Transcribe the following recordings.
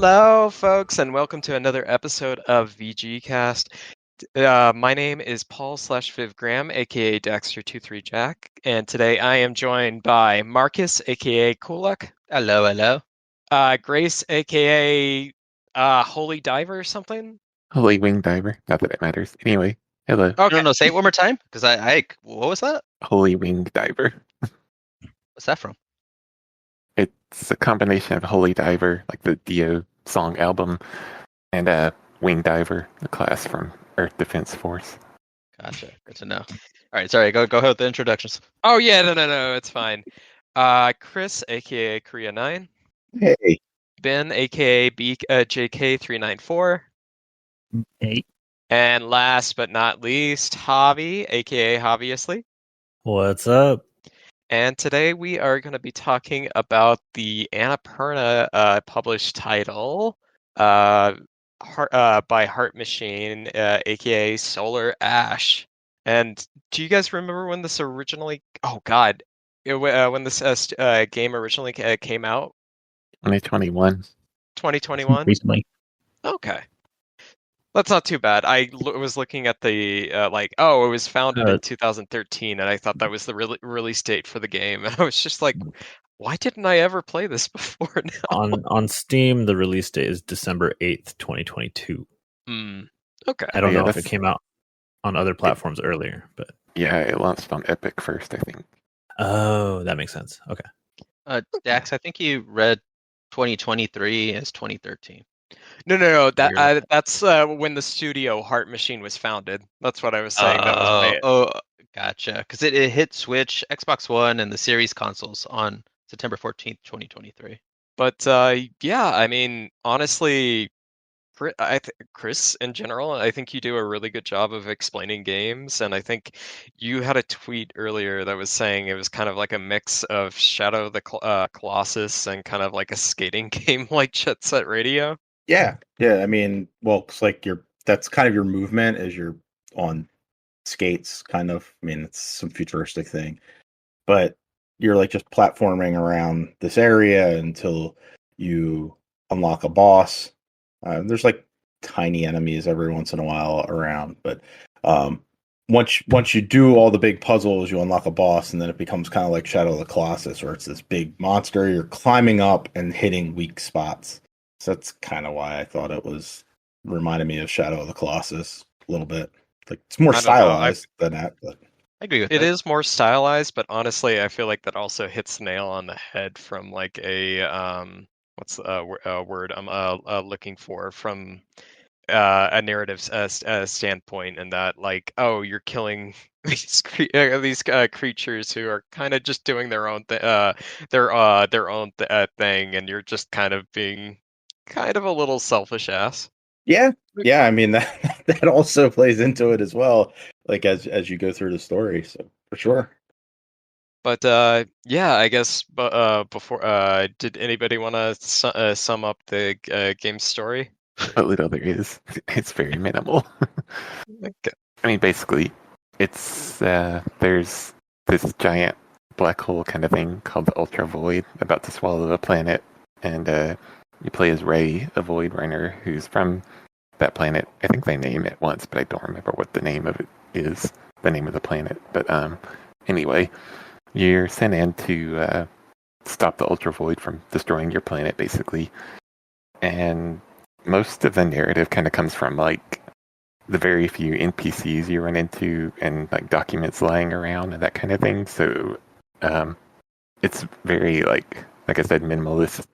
Hello, folks, and welcome to another episode of VG Cast. My name is Paul /Viv Graham, aka Daxter23Jack, and today I am joined by Marcus, aka Kulak. Hello. Grace, aka Holy Diver or something. Holy Wing Diver. Not that it matters. Anyway, hello. Okay. No, say it one more time, because what was that? Holy Wing Diver. What's that from? It's a combination of Holy Diver, like the Dio song album, and Wing Diver, the class from Earth Defense Force. Gotcha. Good to know. All right, sorry. Go ahead with the introductions. Oh yeah, no, it's fine. Chris, aka Korea9. Hey. Ben, aka JK394. Hey. And last but not least, Javi, aka Javiously. What's up? And today we are going to be talking about the Annapurna published title by Heart Machine, aka Solar Ash. And do you guys remember when this originally? Oh God, when this game originally came out? 2021. 2021. Recently. Okay. That's not too bad. I was looking at the it was founded in 2013, and I thought that was the release date for the game. And I was just like, why didn't I ever play this before now? On Steam, the release date is December 8th, 2022. Okay. I don't know if that's- it came out on other platforms earlier, but Yeah, it launched on Epic first, I think. oh, that makes sense. Okay. Dax, I think you read 2023 as 2013. No. That's when the studio Heart Machine was founded. That's what I was saying. That was Gotcha. Because it hit Switch, Xbox One, and the Series consoles on September 14th, 2023. But yeah, I mean, honestly, Chris, in general, I think you do a really good job of explaining games, and I think you had a tweet earlier that was saying it was kind of like a mix of Shadow of the Colossus and kind of like a skating game like Jet Set Radio. Yeah. I mean, well, it's like that's kind of your movement as you're on skates, kind of. I mean, it's some futuristic thing, but you're like just platforming around this area until you unlock a boss. There's like tiny enemies every once in a while around, but once you do all the big puzzles, you unlock a boss, and then it becomes kind of like Shadow of the Colossus, where it's this big monster. You're climbing up and hitting weak spots. So that's kind of why I thought it reminded me of Shadow of the Colossus a little bit. Like it's more stylized than that. But I agree with it. that. It is more stylized, but honestly, I feel like that also hits the nail on the head from like a what's the word I'm looking for, from a narrative standpoint, and that like, oh, you're killing these creatures who are kind of just doing their own thing, and you're just kind of being kind of a little selfish ass. Yeah. I mean that also plays into it as well, like as you go through the story. So for sure. But yeah, I guess. But before, did anybody want to sum up the game's story? What little there is, it's very minimal. Okay. I mean, basically, it's there's this giant black hole kind of thing called the Ultra Void about to swallow the planet, and you play as Ray, a Void Runner, who's from that planet. I think they name it once, but I don't remember what the name of it is, the name of the planet. But anyway, you're sent in to stop the Ultra Void from destroying your planet, basically. And most of the narrative kind of comes from like the very few NPCs you run into and like documents lying around and that kind of thing. So it's very like I said, minimalist.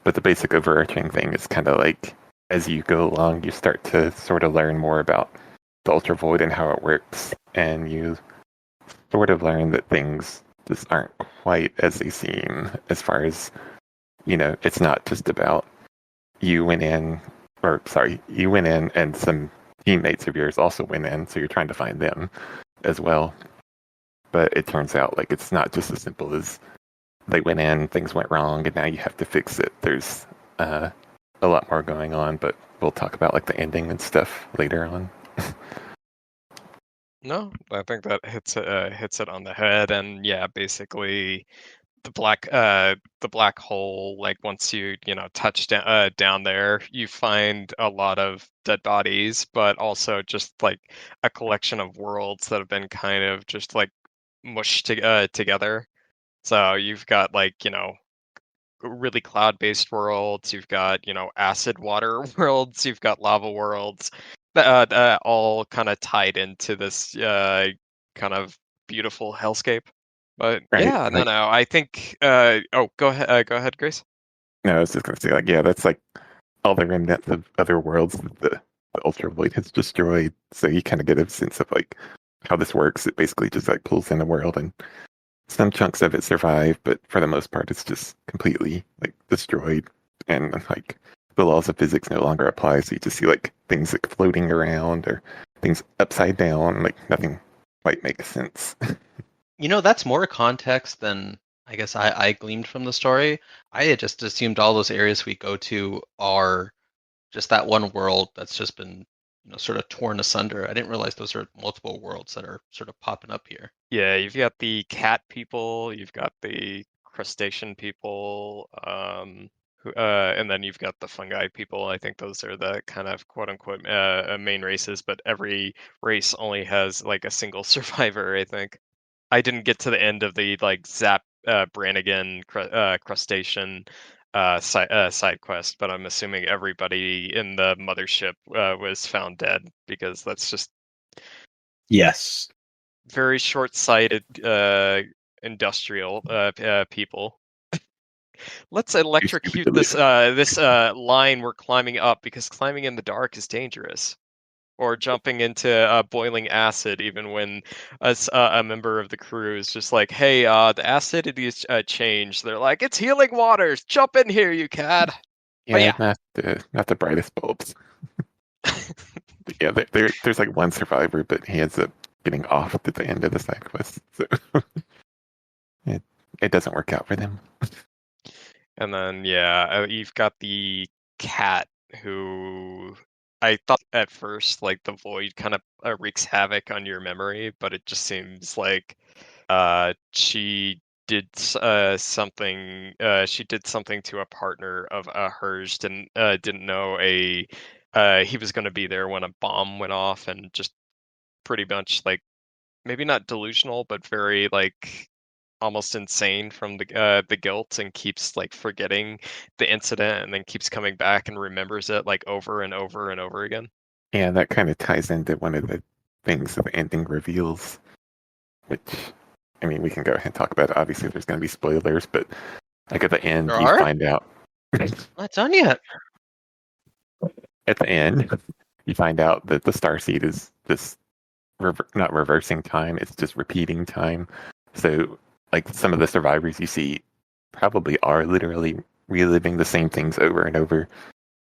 But the basic overarching thing is kind of like, as you go along, you start to sort of learn more about the Ultra Void and how it works, and you sort of learn that things just aren't quite as they seem, as far as, it's not just about you went in and some teammates of yours also went in, so you're trying to find them as well. But it turns out like it's not just as simple as they went in, things went wrong, and now you have to fix it. There's a lot more going on, but we'll talk about like the ending and stuff later on. No, I think that hits it on the head, and yeah, basically the black hole, like once you touch down there, you find a lot of dead bodies, but also just like a collection of worlds that have been kind of just like mushed together. So you've got like really cloud-based worlds, you've got acid water worlds, you've got lava worlds, that all kind of tied into this kind of beautiful hellscape. But Right. yeah, Like, no, I think. Oh, go ahead, Grace. no, I was just gonna say, like, yeah, that's like all the remnants of other worlds that the Ultra Void has destroyed. So you kind of get a sense of like how this works. It basically just like pulls in the world, and some chunks of it survive, but for the most part, it's just completely like destroyed, and like the laws of physics no longer apply. So you just see like things like floating around or things upside down. Like nothing quite makes sense. That's more context than I guess I gleaned from the story. I had just assumed all those areas we go to are just that one world that's just been, sort of torn asunder. I didn't realize those are multiple worlds that are sort of popping up here. Yeah, you've got the cat people, you've got the crustacean people, and then you've got the fungi people. I think those are the kind of quote unquote main races, but every race only has like a single survivor, I think. I didn't get to the end of the like Zap Brannigan crustacean side quest, but I'm assuming everybody in the mothership was found dead, because that's just Yes. very short-sighted industrial people. Let's electrocute this line we're climbing up, because climbing in the dark is dangerous. Or jumping into boiling acid, even when a member of the crew is just like, "Hey, the acidity's changed." They're like, "It's healing waters. Jump in here, you cad." Yeah, yeah. not the brightest bulbs. But yeah, there's like one survivor, but he ends up getting off at the end of the side quest, so it doesn't work out for them. And then you've got the cat, who I thought at first like the void kind of wreaks havoc on your memory, but it just seems like she did something. She did something to a partner of hers. Didn't know he was going to be there when a bomb went off, and just pretty much like, maybe not delusional, but very like almost insane from the guilt, and keeps like forgetting the incident, and then keeps coming back and remembers it like over and over and over again. Yeah, that kind of ties into one of the things that the ending reveals, which, I mean, we can go ahead and talk about it. Obviously, there's going to be spoilers, but like at the end, There you are? find out. Not done yet. At the end, you find out that the starseed is just not reversing time; it's just repeating time. So, like, some of the survivors you see probably are literally reliving the same things over and over,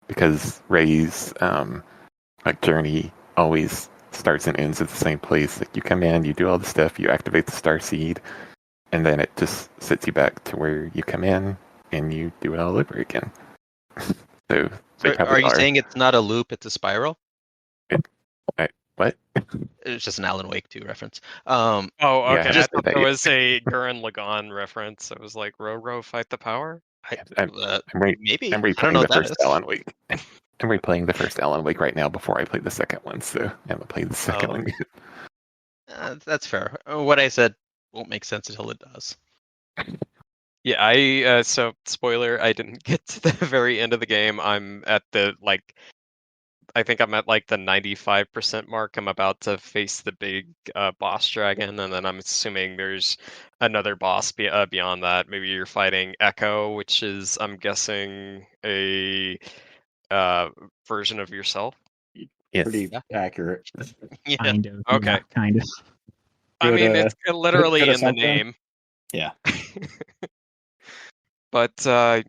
because Ray's like journey always starts and ends at the same place. Like, you come in, you do all the stuff, you activate the star seed, and then it just sets you back to where you come in and you do it all over again. So they So probably are you saying it's not a loop, it's a spiral? What? It's just an Alan Wake 2 reference. Oh, Yeah, okay. I just thought that, there yeah. was a Gurren Lagann reference. It was like, row, fight the power. I'm Maybe. I'm I don't replaying know the what that first is. Alan Wake. I'm replaying the first Alan Wake right now before I play the second one, so I haven't played the second Oh. one yet. That's fair. What I said won't make sense until it does. Yeah, so spoiler, I didn't get to the very end of the game. I'm at the I think I'm at like the 95% mark. I'm about to face the big boss dragon, and then I'm assuming there's another boss beyond that. Maybe you're fighting Echo, which is, I'm guessing, a version of yourself. Yes. Pretty Yeah. accurate. Yeah. Kind of. Okay. Yeah, kind of. I Good, mean, it's literally good in the assumption. name. Yeah. But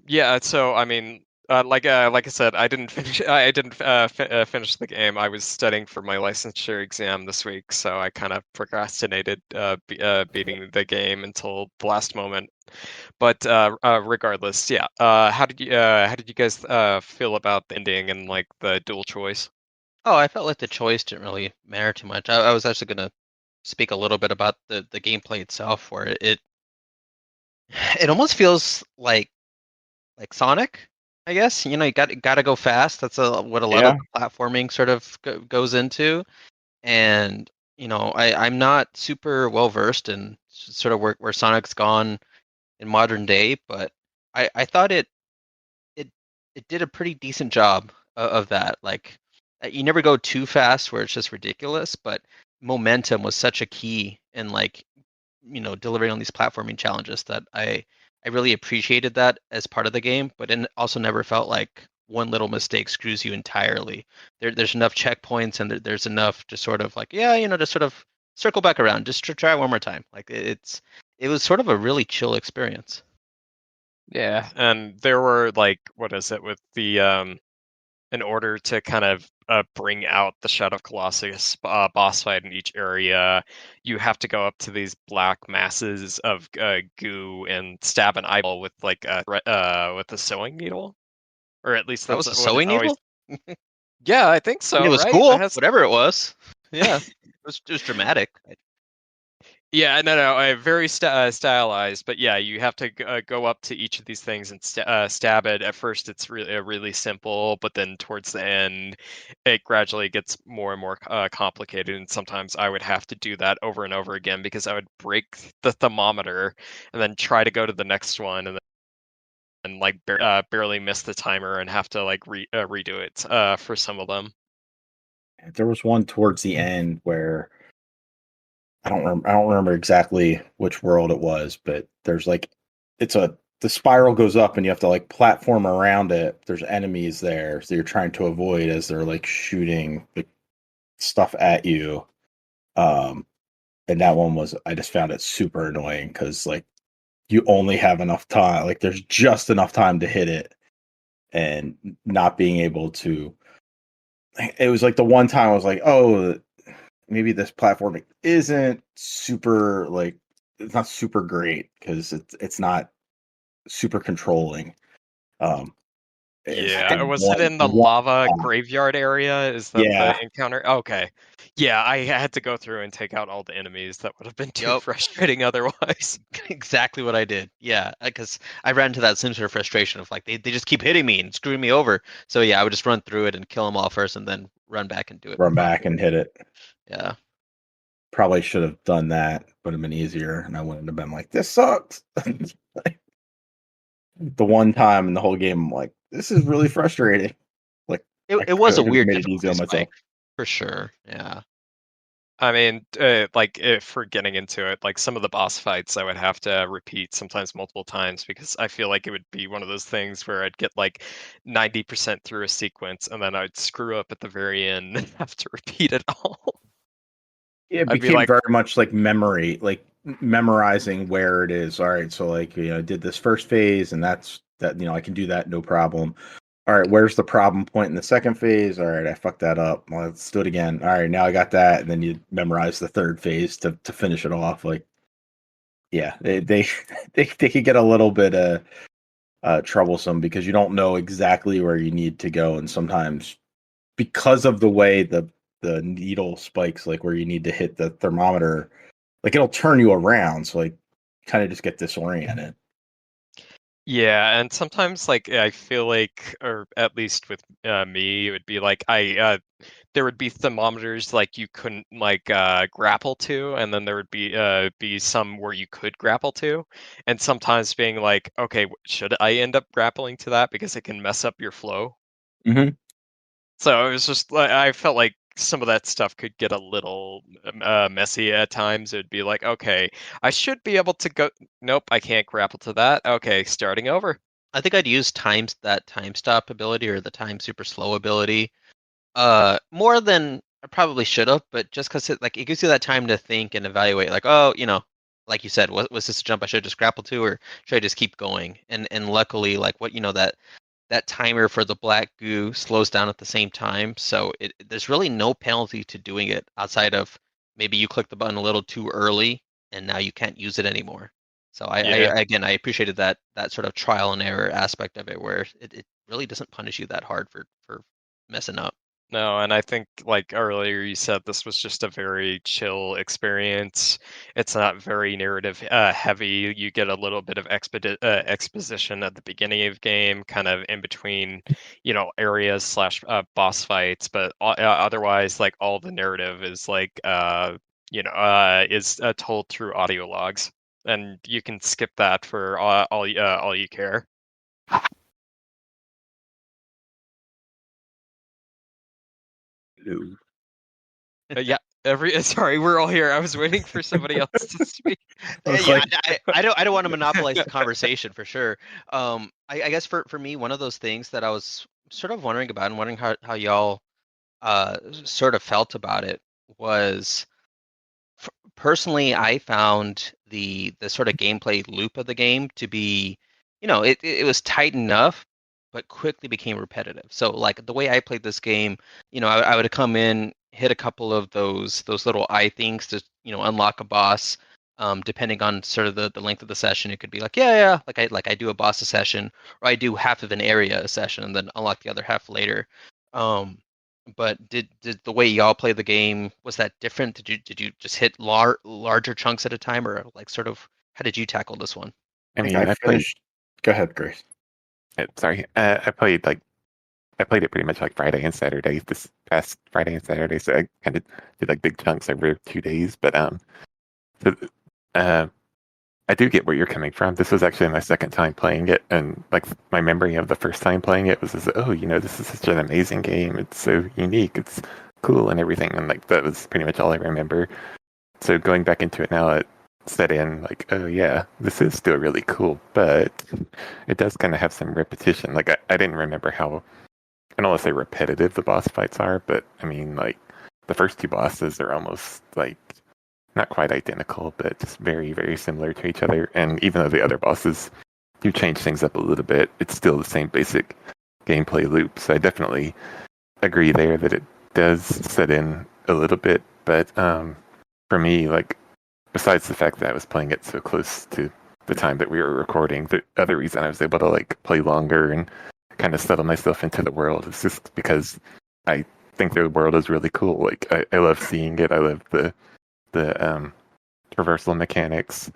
yeah, so I mean, like I said, I didn't finish. I didn't finish the game. I was studying for my licensure exam this week, so I kind of procrastinated beating the game until the last moment. But regardless, yeah. How did you guys feel about the ending and like the dual choice? Oh, I felt like the choice didn't really matter too much. I was actually going to speak a little bit about the gameplay itself, where it It almost feels like Sonic, I guess. You got to go fast. That's what a lot of Yeah. the platforming sort of goes into. And I'm not super well versed in sort of where Sonic's gone in modern day, but I thought it it did a pretty decent job of that. Like, you never go too fast where it's just ridiculous, but momentum was such a key in like delivering on these platforming challenges that I really appreciated that as part of the game, but it also never felt like one little mistake screws you entirely. There's enough checkpoints and there's enough to sort of like, just sort of circle back around, just to try it one more time. Like it was sort of a really chill experience. Yeah, and there were like, what is it with the in order to kind of bring out the Shadow of Colossus boss fight in each area, you have to go up to these black masses of goo and stab an eyeball with like with a sewing needle, or at least That that's was a what it sewing always. needle? I Yeah, I think mean, so. it was Right? It cool, has. whatever it was. Yeah, it was dramatic. Yeah, no, very stylized, but yeah, you have to go up to each of these things and stab it. At first, it's really simple, but then towards the end, it gradually gets more and more complicated. And sometimes I would have to do that over and over again because I would break the thermometer and then try to go to the next one, and then like barely miss the timer and have to like redo it for some of them. There was one towards the end where I don't remember exactly which world it was, but there's like the spiral goes up and you have to like platform around it. There's enemies there, so you're trying to avoid as they're like shooting the stuff at you. And that one was I just found it super annoying because like you only have enough time, like there's just enough time to hit it, and not being able to. It was like the one time I was like, oh, maybe this platforming isn't super like it's not super great because it's not super controlling. Um, it's Yeah, the was it one in the one lava time. graveyard area? Is that Yeah, the encounter? Okay. Yeah, I had to go through and take out all the enemies. That would have been too Yep. frustrating otherwise. Exactly what I did. Yeah, because I ran into that same sort of frustration of like they just keep hitting me and screwing me over. So yeah, I would just run through it and kill them all first, and then run back and do it run back and properly. hit it. Yeah. Probably should have done that. Would have been easier, and I wouldn't have been like, "This sucks." The one time in the whole game, I'm like, "This is really frustrating." Like, It I was a could have weird made it easy difficulty on myself. spike for sure. Yeah. I mean, like if we're getting into it, like some of the boss fights, I would have to repeat sometimes multiple times because I feel like it would be one of those things where I'd get like 90% through a sequence and then I'd screw up at the very end and have to repeat it all. It I'd be became like, very much like memory, like memorizing where it is. All right, so like I did this first phase, and that's that. I can do that no problem. All right, where's the problem point in the second phase? All right, I fucked that up. Well, let's do it again. All right, now I got that, and then you memorize the third phase to finish it off. Like, yeah, they they could get a little bit troublesome because you don't know exactly where you need to go, and sometimes because of the way the needle spikes, like where you need to hit the thermometer, like it'll turn you around. So like, kind of just get disoriented. yeah, and sometimes like I feel like, or at least with me, it would be like there would be thermometers like you couldn't like grapple to, and then there would be some where you could grapple to, and sometimes being like, okay, should I end up grappling to that because it can mess up your flow? Mm-hmm. So it was just like I felt like some of that stuff could get a little messy at times. It'd be like, okay, I should be able to go. Nope, I can't grapple to that. Okay, starting over. I think I'd use that time stop ability or the time super slow ability more than I probably should have, but just because it gives you that time to think and evaluate, like, oh, like you said, was this a jump I should just grapple to, or should I just keep going? And luckily, like that timer for the black goo slows down at the same time, so there's really no penalty to doing it outside of maybe you click the button a little too early and now you can't use it anymore. So Yeah. again, I appreciated that sort of trial and error aspect of it, where it really doesn't punish you that hard for messing up. No, and I think like earlier you said this was just a very chill experience. It's not very narrative heavy. You get a little bit of exposition at the beginning of the game, kind of in between, areas slash boss fights, but otherwise, like all the narrative is like is told through audio logs, and you can skip that for all you care. Ooh. Yeah, sorry, we're all here. I was waiting for somebody else to speak. Looks Yeah, like I don't want to monopolize the conversation for sure. I guess for me, one of those things that I was sort of wondering about and wondering how y'all sort of felt about it was personally, I found the sort of gameplay loop of the game to be, it was tight enough, but quickly became repetitive. So like the way I played this game, I would come in, hit a couple of those little eye things to unlock a boss. Depending on sort of the length of the session, it could be like yeah, like I do a boss a session, or I do half of an area a session and then unlock the other half later. Um, but did the way y'all play the game, was that different? Did you just hit larger chunks at a time, or like sort of how did you tackle this one? I think mean, I I played. finished. Go ahead, Grace. Sorry, I played it pretty much like Friday and Saturday. This past Friday and Saturday, so I kind of did like big chunks over 2 days. But so, uh, I do get where you're coming from. This was actually my second time playing it, and like my memory of the first time playing it was this, oh, this is such an amazing game. It's so unique. It's cool and everything, and like that was pretty much all I remember. So going back into it now, it set in like, oh yeah, this is still really cool, but it does kind of have some repetition. Like I didn't remember how, I don't want to say repetitive the boss fights are, but I mean like the first two bosses are almost like not quite identical, but just very, very similar to each other. And even though the other bosses do change things up a little bit, it's still the same basic gameplay loop. So I definitely agree there that it does set in a little bit. But for me, like, besides the fact that I was playing it so close to the time that we were recording, the other reason I was able to like play longer and kind of settle myself into the world is just because I think the world is really cool. Like I love seeing it. I love the traversal mechanics.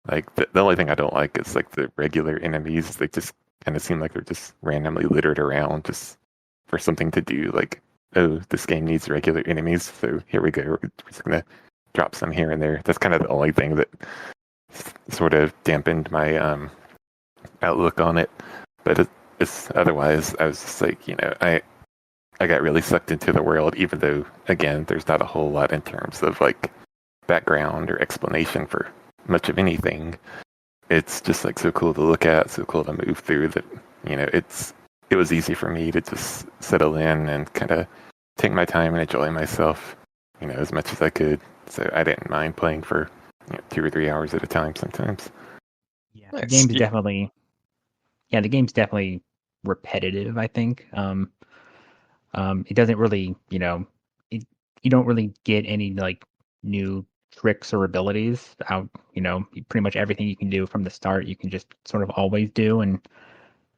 Like the only thing I don't like is like the regular enemies. They just kind of seem like they're just randomly littered around just for something to do. Like, oh, this game needs regular enemies, so here we go. We're just gonna drop some here and there. That's kind of the only thing that sort of dampened my outlook on it. But it's otherwise, I was just like, I got really sucked into the world, even though again, there's not a whole lot in terms of like background or explanation for much of anything. It's just like so cool to look at, so cool to move through that, it was easy for me to just settle in and kind of take my time and enjoy myself, as much as I could. So I didn't mind playing for 2 or 3 hours at a time sometimes. Yeah, Nice. the game's definitely repetitive, I think. It doesn't really, you don't really get any like new tricks or abilities out. Pretty much everything you can do from the start, you can just sort of always do, and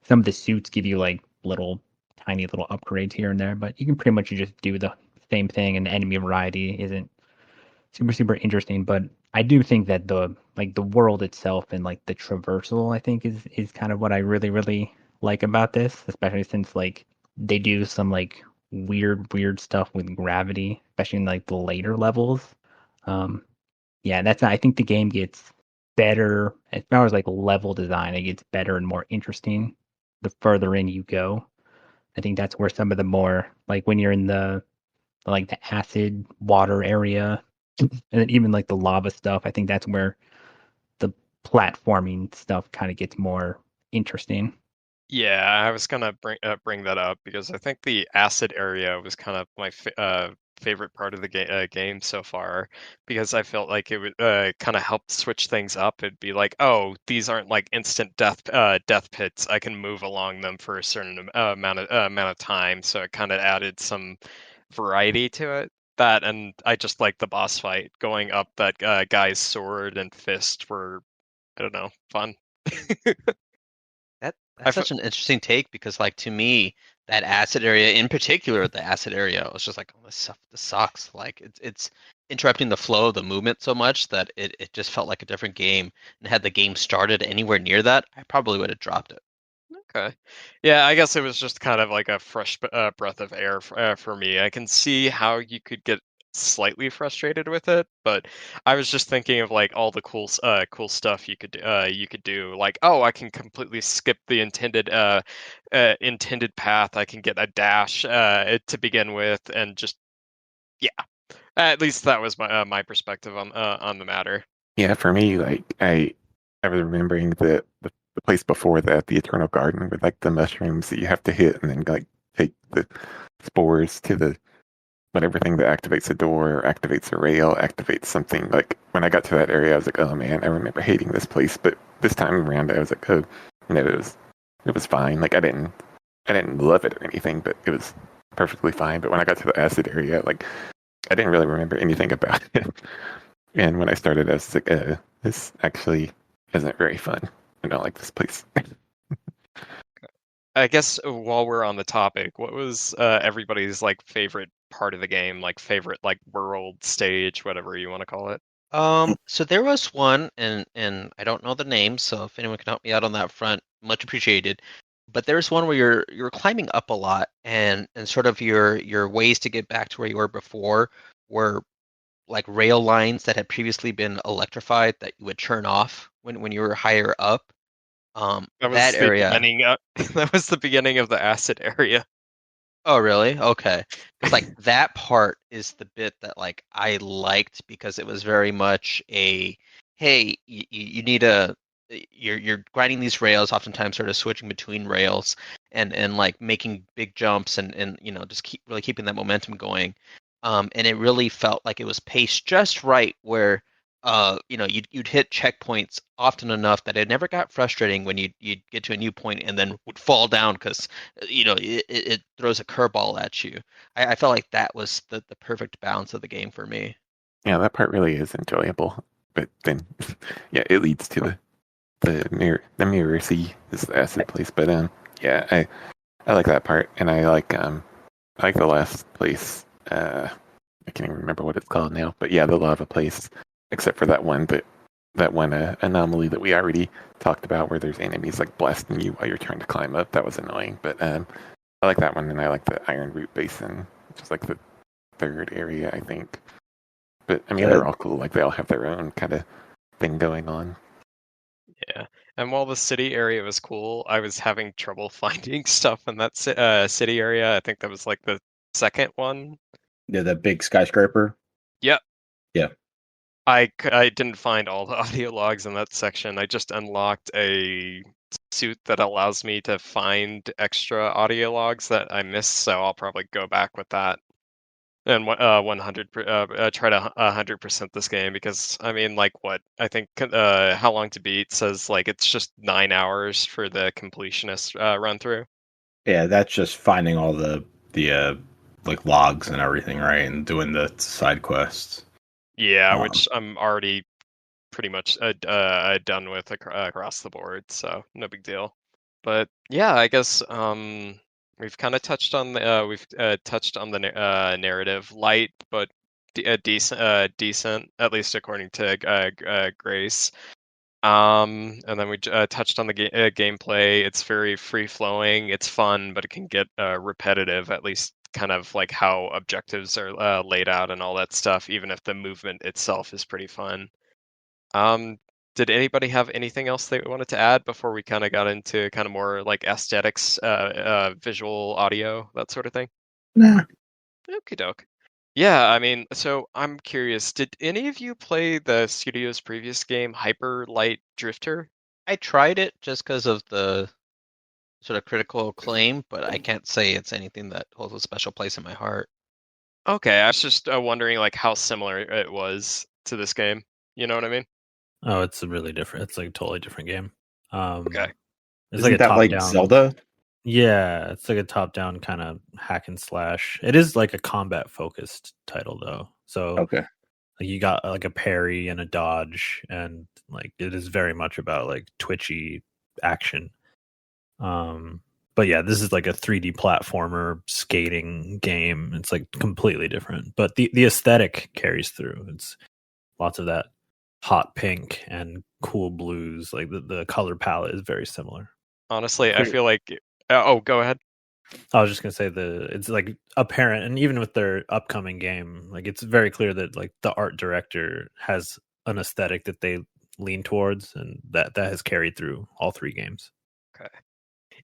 some of the suits give you like tiny little upgrades here and there, but you can pretty much just do the same thing, and the enemy variety isn't super interesting. But I do think that the world itself and like the traversal, I think is kind of what I really like about this, especially since like they do some like weird stuff with gravity, especially in like the later levels. Yeah, I think the game gets better as far as like level design. It gets better and more interesting the further in you go. I think that's where some of the more like when you're in the acid water area, and then even like the lava stuff, I think that's where the platforming stuff kind of gets more interesting. Yeah, I was gonna bring that up because I think the acid area was kind of my favorite part of the game so far, because I felt like it would kind of help switch things up. It'd be like, oh, these aren't like instant death pits. I can move along them for a certain amount of time, so it kind of added some variety to it. That, and I just like the boss fight going up that guy's sword and fist were, I don't know, fun. That's I fe- such an interesting take because, like, to me, that acid area, in particular, the acid area, I was just like, oh, this sucks. Like it's interrupting the flow of the movement so much that it just felt like a different game. And had the game started anywhere near that, I probably would have dropped it. Okay. Yeah, I guess it was just kind of like a fresh breath of air for me. I can see how you could get slightly frustrated with it, but I was just thinking of like all the cool stuff you could do. Like, oh, I can completely skip the intended path. I can get a dash to begin with, and just yeah. At least that was my perspective on the matter. Yeah, for me, like I was remembering the place before that, the Eternal Garden, with like the mushrooms that you have to hit, and then like take the spores to the whatever thing that activates a door, or activates a rail, activates something. Like when I got to that area, I was like, oh man, I remember hating this place. But this time around, I was like, oh, it was fine. Like I didn't love it or anything, but it was perfectly fine. But when I got to the acid area, like I didn't really remember anything about it. And when I started, I was like, this actually isn't very fun. I don't like this place. I guess while we're on the topic, what was everybody's like favorite part of the game, like favorite like world, stage, whatever you want to call it? So there was one, and I don't know the name, so if anyone can help me out on that front, much appreciated. But there's one where you're climbing up a lot, and sort of your ways to get back to where you were before were like rail lines that had previously been electrified that you would turn off when you were higher up. That was That the area. beginning. That was the beginning of the acid area. Oh, really? Okay. It's like that part is the bit that like I liked because it was very much a hey, you need a you're grinding these rails, oftentimes sort of switching between rails and like making big jumps and you know just keeping that momentum going. And it really felt like it was paced just right where you know you'd hit checkpoints often enough that it never got frustrating when you'd get to a new point and then would fall down because you know it throws a curveball at you. I felt like that was the perfect balance of the game for me. Yeah, that part really is enjoyable. But then, yeah, it leads to the mirror sea is the acid place. But yeah, I like that part, and I like the last place. I can't even remember what it's called now. But yeah, the lava place. Except for that one anomaly that we already talked about, where there's enemies like blasting you while you're trying to climb up. That was annoying. But I like that one, and I like the Iron Root Basin, which is like the third area, I think. But I mean, they're all cool. Like they all have their own kind of thing going on. Yeah, and while the city area was cool, I was having trouble finding stuff in that city area. I think that was like the second one. Yeah, that big skyscraper. Yep. Yeah. I didn't find all the audio logs in that section. I just unlocked a suit that allows me to find extra audio logs that I missed, so I'll probably go back with that and 100 try to 100% this game, because I mean, like, what I think How Long to Beat says like it's just 9 hours for the completionist run through. Yeah, that's just finding all the like logs and everything, right, and doing the side quests. Yeah, which I'm already pretty much done with across the board, so no big deal. But yeah, I guess we've kind of touched on the narrative, light but decent, at least according to Grace. And then we touched on the gameplay. It's very free flowing. It's fun, but it can get repetitive, at least kind of like how objectives are laid out and all that stuff, even if the movement itself is pretty fun. Did anybody have anything else they wanted to add before we kind of got into kind of more like aesthetics, visual, audio, that sort of thing? Nah. Okie doke. Yeah, I mean, so I'm curious, did any of you play the studio's previous game, Hyper Light Drifter? I tried it just because of the sort of critical acclaim, but I can't say it's anything that holds a special place in my heart. Okay, I was just wondering like how similar it was to this game. You know what I mean? Oh, it's really different. It's like a totally different game. Okay. It's Isn't like a that top like down Zelda? Yeah, it's like a top-down kind of hack and slash. It is like a combat-focused title, though. So Okay. like, you got like a parry and a dodge, and like it is very much about like twitchy action. But But yeah, this is like a 3D platformer skating game. It's like completely different, but the aesthetic carries through. It's lots of that hot pink and cool blues. Like the color palette is very similar. Honestly, I feel like. Oh, go ahead. I was just gonna say it's like apparent, and even with their upcoming game, like it's very clear that like the art director has an aesthetic that they lean towards, and that has carried through all 3 games. Okay.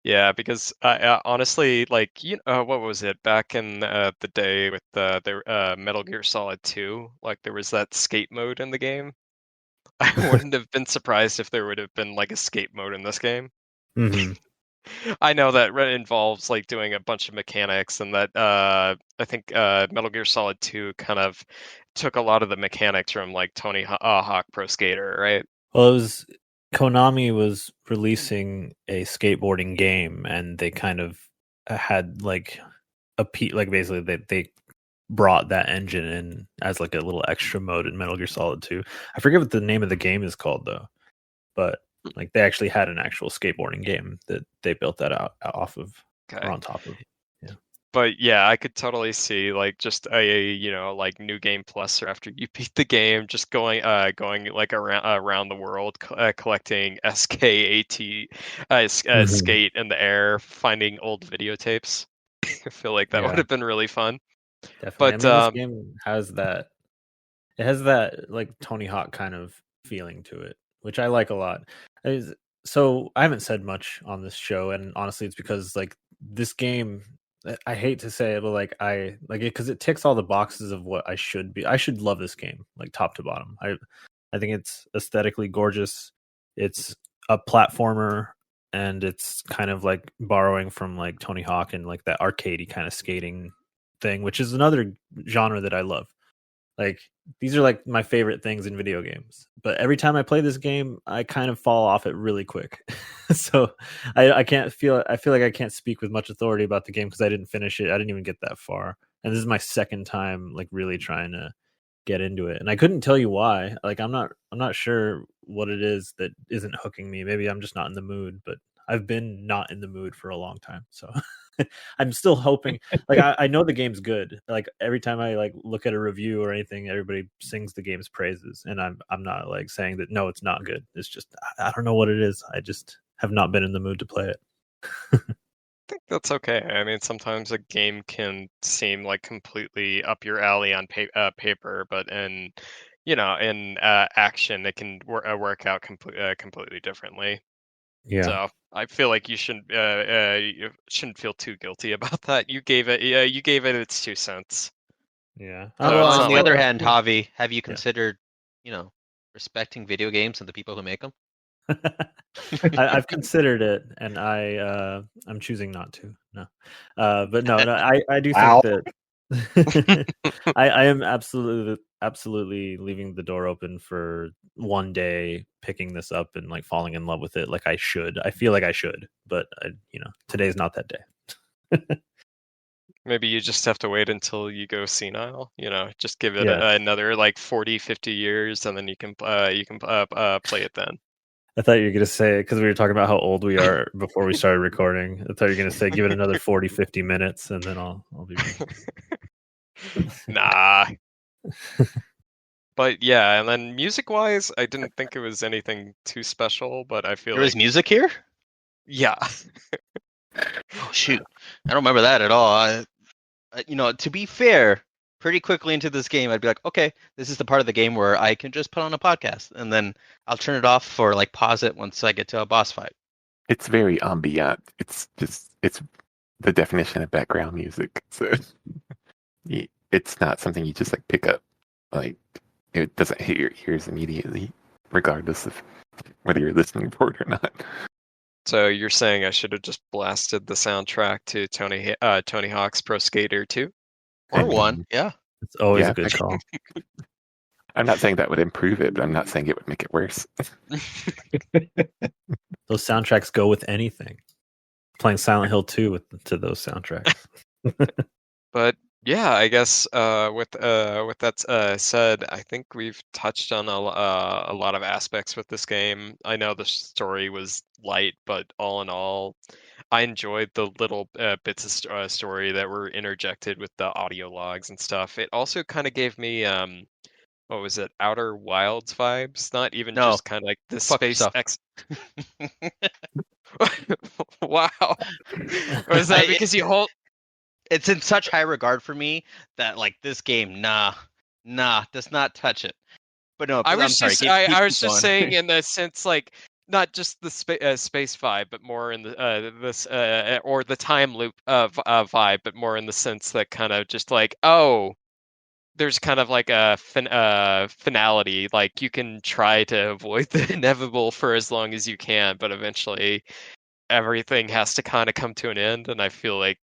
Yeah, because honestly, like what was it back in the day with the Metal Gear Solid 2? Like there was that skate mode in the game. I wouldn't have been surprised if there would have been like a skate mode in this game. Mm-hmm. I know that involves like doing a bunch of mechanics, and that I think Metal Gear Solid 2 kind of took a lot of the mechanics from like Tony Hawk Pro Skater, right? Well, it was Konami was releasing a skateboarding game, and they kind of had like like basically they brought that engine in as like a little extra mode in Metal Gear Solid 2. I forget what the name of the game is called though, but like they actually had an actual skateboarding game that they built that out off of or on top of. Yeah. But yeah, I could totally see like just a like new game plus or after you beat the game, just going like around the world collecting SKAT skate in the air, finding old videotapes. I feel like that would have been really fun. Definitely. But I mean, this game has that. It has that like Tony Hawk kind of feeling to it, which I like a lot. So I haven't said much on this show, and honestly, it's because like this game, I hate to say it, but like I like it because it ticks all the boxes of what I should be. I should love this game, like top to bottom. I think it's aesthetically gorgeous. It's a platformer, and it's kind of like borrowing from like Tony Hawk and like that arcadey kind of skating thing, which is another genre that I love. Like these are like my favorite things in video games, but every time I play this game, I kind of fall off it really quick. So I feel like I can't speak with much authority about the game because I didn't finish it. I didn't even get that far, and this is my second time like really trying to get into it, and I couldn't tell you why. Like I'm not sure what it is that isn't hooking me. Maybe I'm just not in the mood, but I've been not in the mood for a long time, so I'm still hoping. Like I know the game's good. Like every time I like look at a review or anything, everybody sings the game's praises, and I'm not like saying that no, it's not good. It's just I don't know what it is. I just have not been in the mood to play it. I think that's okay. I mean, sometimes a game can seem like completely up your alley on paper, but in action, it can work out completely differently. Yeah. So I feel like you shouldn't feel too guilty about that. You gave it its 2 cents. Yeah. Well, on the like- other hand, Javi, have you considered, respecting video games and the people who make them? I've considered it, and I'm choosing not to. No, but no, I do Wow. think that I am absolutely leaving the door open for one day picking this up and like falling in love with it. Like I should. I feel like I should, but today's not that day. Maybe you just have to wait until you go senile. Just give it Yeah. another like 40, 50 years, and then you can play it then. I thought you were going to say, because we were talking about how old we are before we started recording, I thought you were going to say, give it another 40, 50 minutes, and then I'll be ready. Nah. But yeah, and then music-wise, I didn't think it was anything too special, but I feel There was music here? Yeah. Oh, shoot. I don't remember that at all. To be fair, pretty quickly into this game, I'd be like, okay, this is the part of the game where I can just put on a podcast, and then I'll turn it off or like pause it once I get to a boss fight. It's very ambient. It's the definition of background music. So it's not something you just like pick up. Like it doesn't hit your ears immediately, regardless of whether you're listening for it or not. So you're saying I should have just blasted the soundtrack to Tony Hawk's Pro Skater 2? Or And, one, yeah. It's always Yeah, a good call. I'm not saying that would improve it, but I'm not saying it would make it worse. Those soundtracks go with anything. Playing Silent Hill 2 to those soundtracks. But yeah, I guess with that said, I think we've touched on a lot of aspects with this game. I know the story was light, but all in all, I enjoyed the little bits of story that were interjected with the audio logs and stuff. It also kind of gave me what was it, Outer Wilds vibes? Not even No, just kind of like the fuck space yourself. Wow. Or is that because you hold? It's in such high regard for me that like this game, nah, does not touch it. But no, I I'm was sorry. just, Keep I was going. just saying in the sense like not just the space vibe, but more in the this or the time loop vibe, but more in the sense that kind of just like, oh, there's kind of like a finality. Like you can try to avoid the inevitable for as long as you can, but eventually everything has to kind of come to an end. And I feel like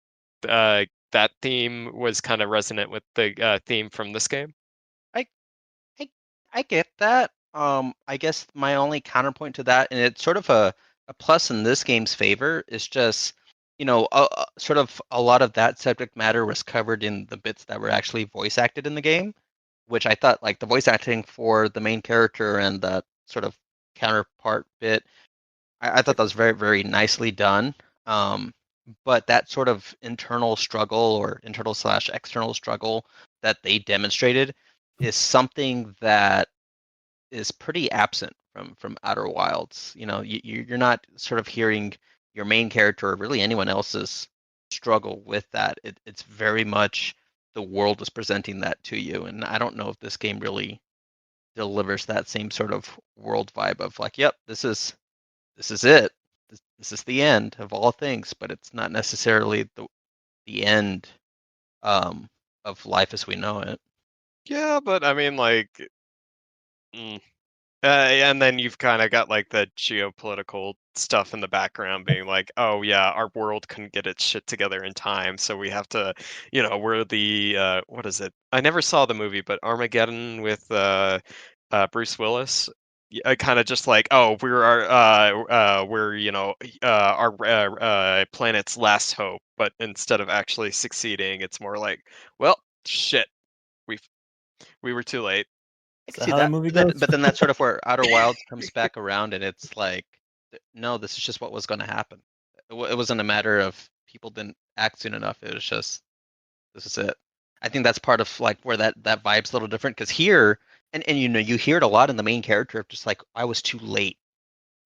that theme was kind of resonant with the theme from this game. I, I get that. I guess my only counterpoint to that, and it's sort of a plus in this game's favor, is just sort of a lot of that subject matter was covered in the bits that were actually voice acted in the game, which I thought like the voice acting for the main character and that sort of counterpart bit, I thought that was very, very nicely done. But that sort of internal struggle or internal/external struggle that they demonstrated is something that is pretty absent from Outer Wilds. You're not sort of hearing your main character or really anyone else's struggle with that. It's very much the world is presenting that to you, and I don't know if this game really delivers that same sort of world vibe of like, yep, this is it. This is the end of all things, but it's not necessarily the end of life as we know it. Yeah, but I mean, like, and then you've kind of got like the geopolitical stuff in the background being like, oh yeah, our world couldn't get its shit together in time, so we have to, we're the what is it? I never saw the movie, but Armageddon with Bruce Willis. Kind of just like, oh, we're our planet's last hope, but instead of actually succeeding, it's more like, well, shit, we were too late. I Is can that see how the that, movie but goes? then that's sort of where Outer Wilds comes back around, and it's like, no, this is just what was going to happen. It wasn't a matter of people didn't act soon enough. It was just, this is it. I think that's part of like where that vibe's a little different, because here, and you hear it a lot in the main character of just like, I was too late,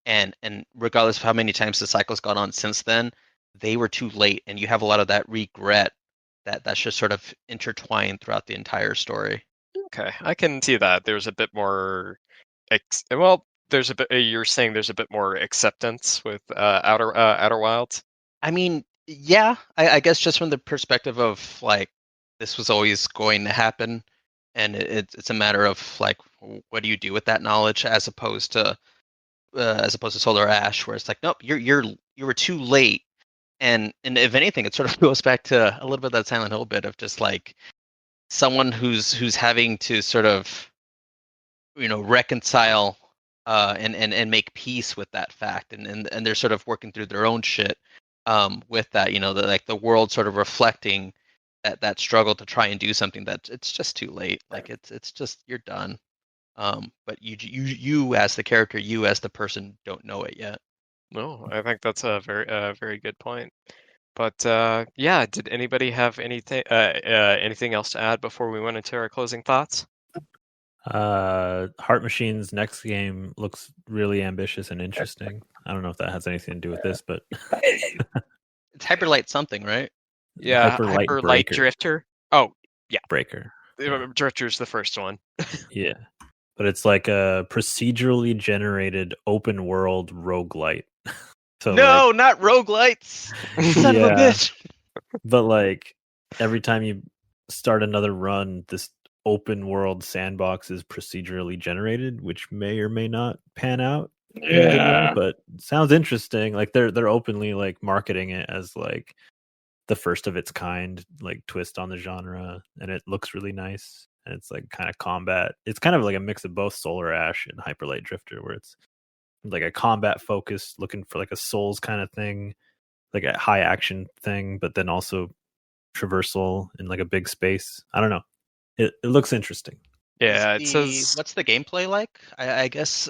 and regardless of how many times the cycle's gone on since then, they were too late, and you have a lot of that regret that's just sort of intertwined throughout the entire story. Okay, I can see that. There's a bit more, there's a bit. You're saying there's a bit more acceptance with Outer Wilds. I mean, yeah, I guess just from the perspective of like, this was always going to happen, and it's a matter of like, what do you do with that knowledge, as opposed to Solar Ash, where it's like, nope, you were too late, and if anything, it sort of goes back to a little bit of that Silent Hill bit of just like someone who's having to sort of reconcile and make peace with that fact, and they're sort of working through their own shit with that, the world sort of reflecting that struggle to try and do something that it's just too late, like it's just, you're done. But you as the character, you as the person, don't know it yet. No, I think that's a very good point. But yeah, did anybody have anything else to add before we went into our closing thoughts? Heart Machine's next game looks really ambitious and interesting. I don't know if that has anything to do with this, but It's Hyperlight something, right? Yeah, Hyperlight Hyperlight Breaker. Drifter. Oh, yeah, Breaker. Drifter's the first one. Yeah, but it's like a procedurally generated open world roguelite. So no, not roguelites. Son of a bitch. But like every time you start another run, this open world sandbox is procedurally generated, which may or may not pan out. Yeah. But sounds interesting. Like they're openly like marketing it as like the first of its kind, like twist on the genre, and it looks really nice. And it's like kind of combat. It's kind of like a mix of both Solar Ash and Hyperlight Drifter, where it's like a combat focus, looking for like a Souls kind of thing, like a high action thing, but then also traversal in like a big space. I don't know. It looks interesting. Yeah, it says. What's the gameplay like? I guess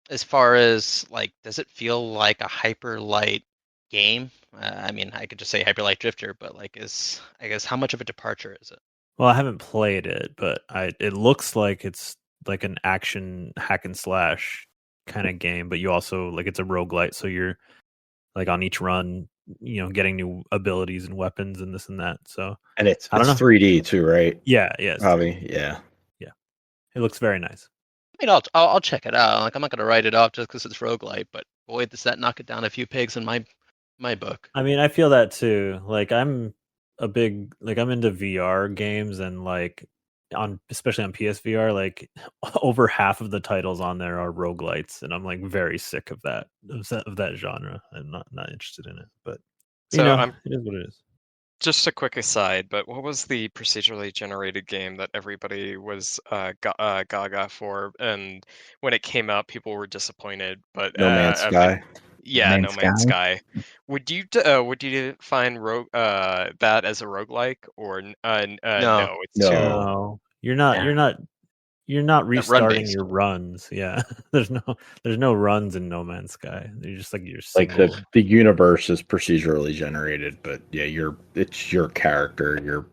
as far as like, does it feel like a Hyperlight game. I mean, I could just say Hyper Light Drifter, but like, I guess how much of a departure is it? Well, I haven't played it, but it looks like it's like an action hack and slash kind of game, but you also like it's a roguelite, so you're like on each run, getting new abilities and weapons and this and that. So And it's I don't know. 3D too, right? Yeah, it's Probably, yeah. It looks very nice. I mean, I'll check it out. Like, I'm not gonna write it off just because it's roguelite, but boy, does that knock it down a few pegs in my book. I mean, I feel that too. Like I'm into VR games and like especially on PSVR, like over half of the titles on there are roguelites, and I'm like very sick of that genre. I'm not interested in it. But So I'm it is what it is. just a quick aside, but what was the procedurally generated game that everybody was gaga for? And when it came out, people were disappointed. But No Man's Sky. yeah, No No Man's Sky. Would you define that as a roguelike or no? It's No. too. No, you're not. Yeah. You're not restarting run-based. your runs. Yeah, there's no runs in No Man's Sky. You're just like Like the universe is procedurally generated, but yeah, it's your character. You're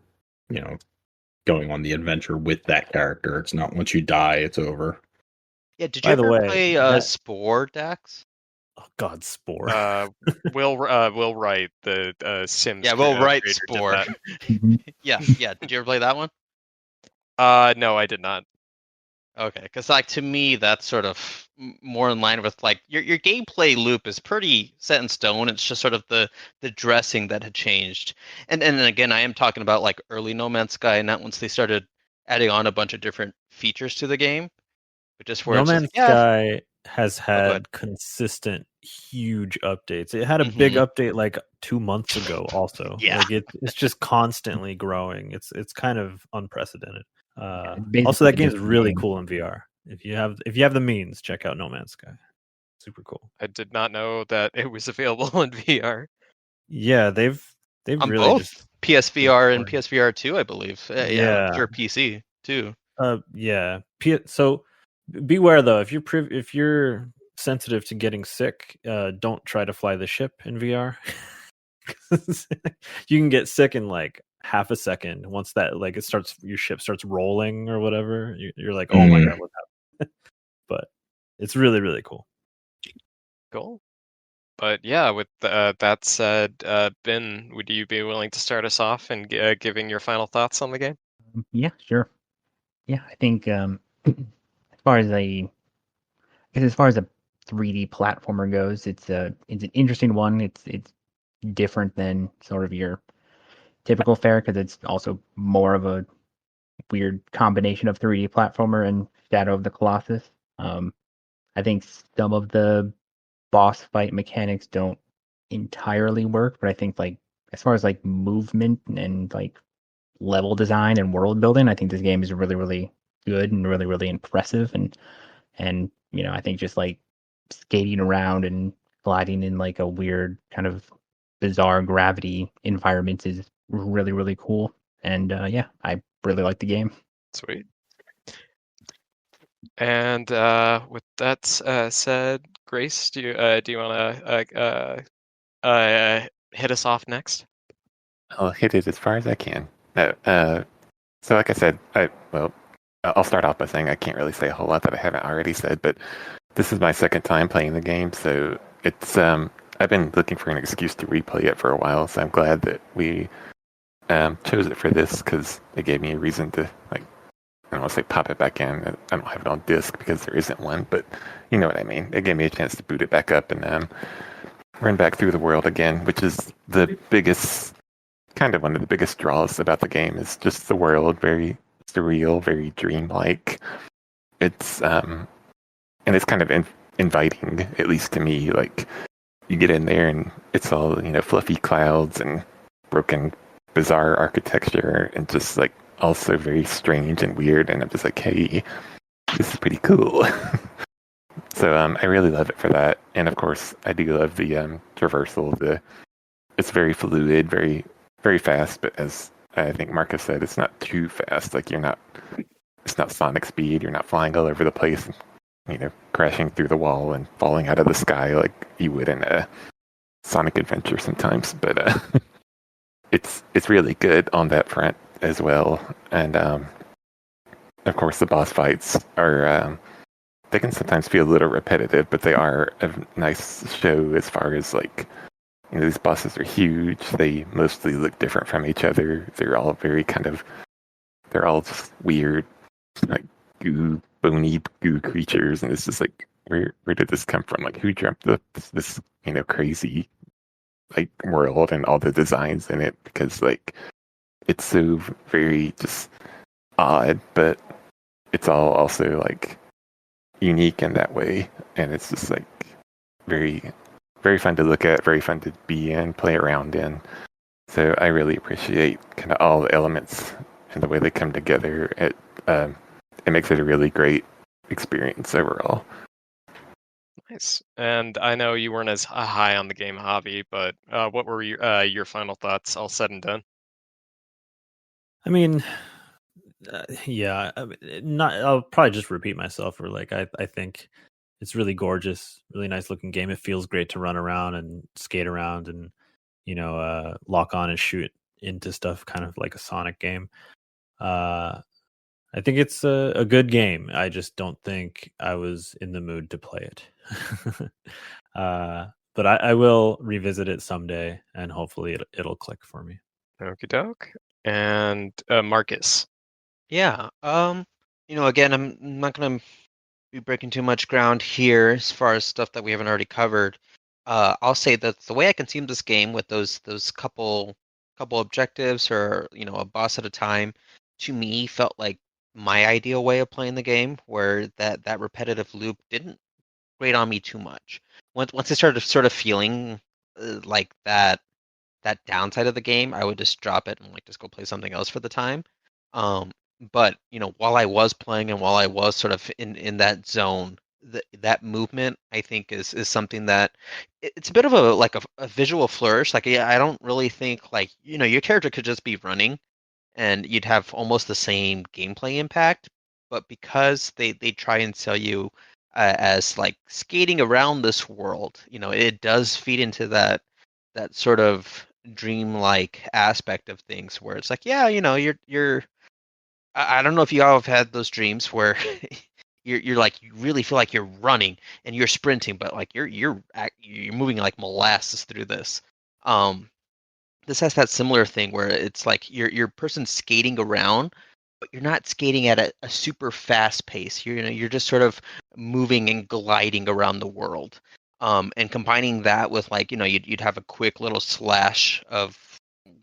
going on the adventure with that character. It's not once you die, it's over. Yeah, did By you the ever way, play that- Spore, Dax? Oh God, Spore. Will Wright, the Sims. Yeah, Will Wright creator, did Spore. that. Yeah. Did you ever play that one? No, I did not. Okay, because like to me, that's sort of more in line with like your gameplay loop is pretty set in stone. It's just sort of the dressing that had changed. And again, I am talking about like early No Man's Sky, not once they started adding on a bunch of different features to the game. But just where No it's just Man's like, yeah, Sky has go ahead. had consistent huge updates. It had a big update like 2 months ago also. Yeah. Like it's just constantly growing. It's kind of unprecedented. Basically Also that game's just really game. cool in VR. If you have the means, check out No Man's Sky. Super cool. I did not know that it was available in VR. Yeah, they've on really both just PSVR and exploring. PSVR 2, I believe. Yeah. I'm sure PC too. Yeah. So beware though, if you're sensitive to getting sick, don't try to fly the ship in VR. You can get sick in like half a second once that like your ship starts rolling or whatever. You're like, oh my God, what happened? But it's really, really cool. Cool. But yeah, with that said, Ben, would you be willing to start us off and giving your final thoughts on the game? Yeah, sure. Yeah, I think as far as a 3D platformer goes, it's an interesting one. It's different than sort of your typical fare because it's also more of a weird combination of 3D platformer and Shadow of the Colossus. I think some of the boss fight mechanics don't entirely work, but I think like as far as like movement and like level design and world building, I think this game is really, really good and really, really impressive. And I think just like skating around and gliding in like a weird kind of bizarre gravity environment is really, really cool. And yeah, I really like the game. Sweet. And with that said, Grace, do you want to hit us off next? I'll hit it as far as I can. So like I said, I'll start off by saying I can't really say a whole lot that I haven't already said, but this is my second time playing the game, so it's I've been looking for an excuse to replay it for a while, so I'm glad that we chose it for this because it gave me a reason to I don't want to say pop it back in. I don't have it on disc because there isn't one, but you know what I mean. It gave me a chance to boot it back up and run back through the world again, which is the biggest, kind of one of the biggest draws about the game is just the world, very surreal, very dreamlike. It's and it's kind of inviting, at least to me. Like you get in there and it's all fluffy clouds and broken, bizarre architecture and just like also very strange and weird, and I'm just like, hey, this is pretty cool. So I really love it for that, and of course I do love the traversal. It's very fluid, very very fast, but as I think Marcus said, it's not too fast. Like it's not Sonic speed. You're not flying all over the place, crashing through the wall and falling out of the sky like you would in Sonic Adventure sometimes, but it's really good on that front as well. And of course, the boss fights are they can sometimes feel a little repetitive, but they are a nice show as far as like, you know, these bosses are huge. They mostly look different from each other. They're all very they're all just weird, like bony goo creatures, and it's just like, where did this come from? Like, who dreamt up this you know, crazy like world and all the designs in it? Because like, it's so very just odd, but it's all also like unique in that way, and it's just like very fun to look at, very fun to be in, play around in. So I really appreciate kind of all the elements and the way they come together. It makes it a really great experience overall. Nice. And I know you weren't as high on the game, Javi, but what were your final thoughts, all said and done? I mean, yeah, not. I'll probably just repeat myself. Or like, I think it's really gorgeous, really nice looking game. It feels great to run around and skate around and, you know, lock on and shoot into stuff, kind of like a Sonic game. I think it's a good game. I just don't think I was in the mood to play it. But I will revisit it someday, and hopefully it'll click for me. Okie doke. And Marcus. Yeah. You know, again, I'm not gonna be breaking too much ground here as far as stuff that we haven't already covered. I'll say that the way I consumed this game with those couple objectives, or you know, a boss at a time, to me felt like my ideal way of playing the game, where that repetitive loop didn't grate on me too much. Once I started sort of feeling like that downside of the game, I would just drop it and like just go play something else for the time. But you know, while I was playing and while I was sort of in that zone, that movement I think is something that it's a bit of a visual flourish. Like, yeah, I don't really think, like, you know, your character could just be running and you'd have almost the same gameplay impact, but because they try and sell you as like skating around this world, you know, it does feed into that sort of dreamlike aspect of things, where it's like, yeah, you know, you're I don't know if you all have had those dreams where you're like, you really feel like you're running and you're sprinting, but like you're moving like molasses through this. This has that similar thing where it's like you're person skating around, but you're not skating at a super fast pace. You're just sort of moving and gliding around the world. And combining that with, like, you know, you'd have a quick little slash of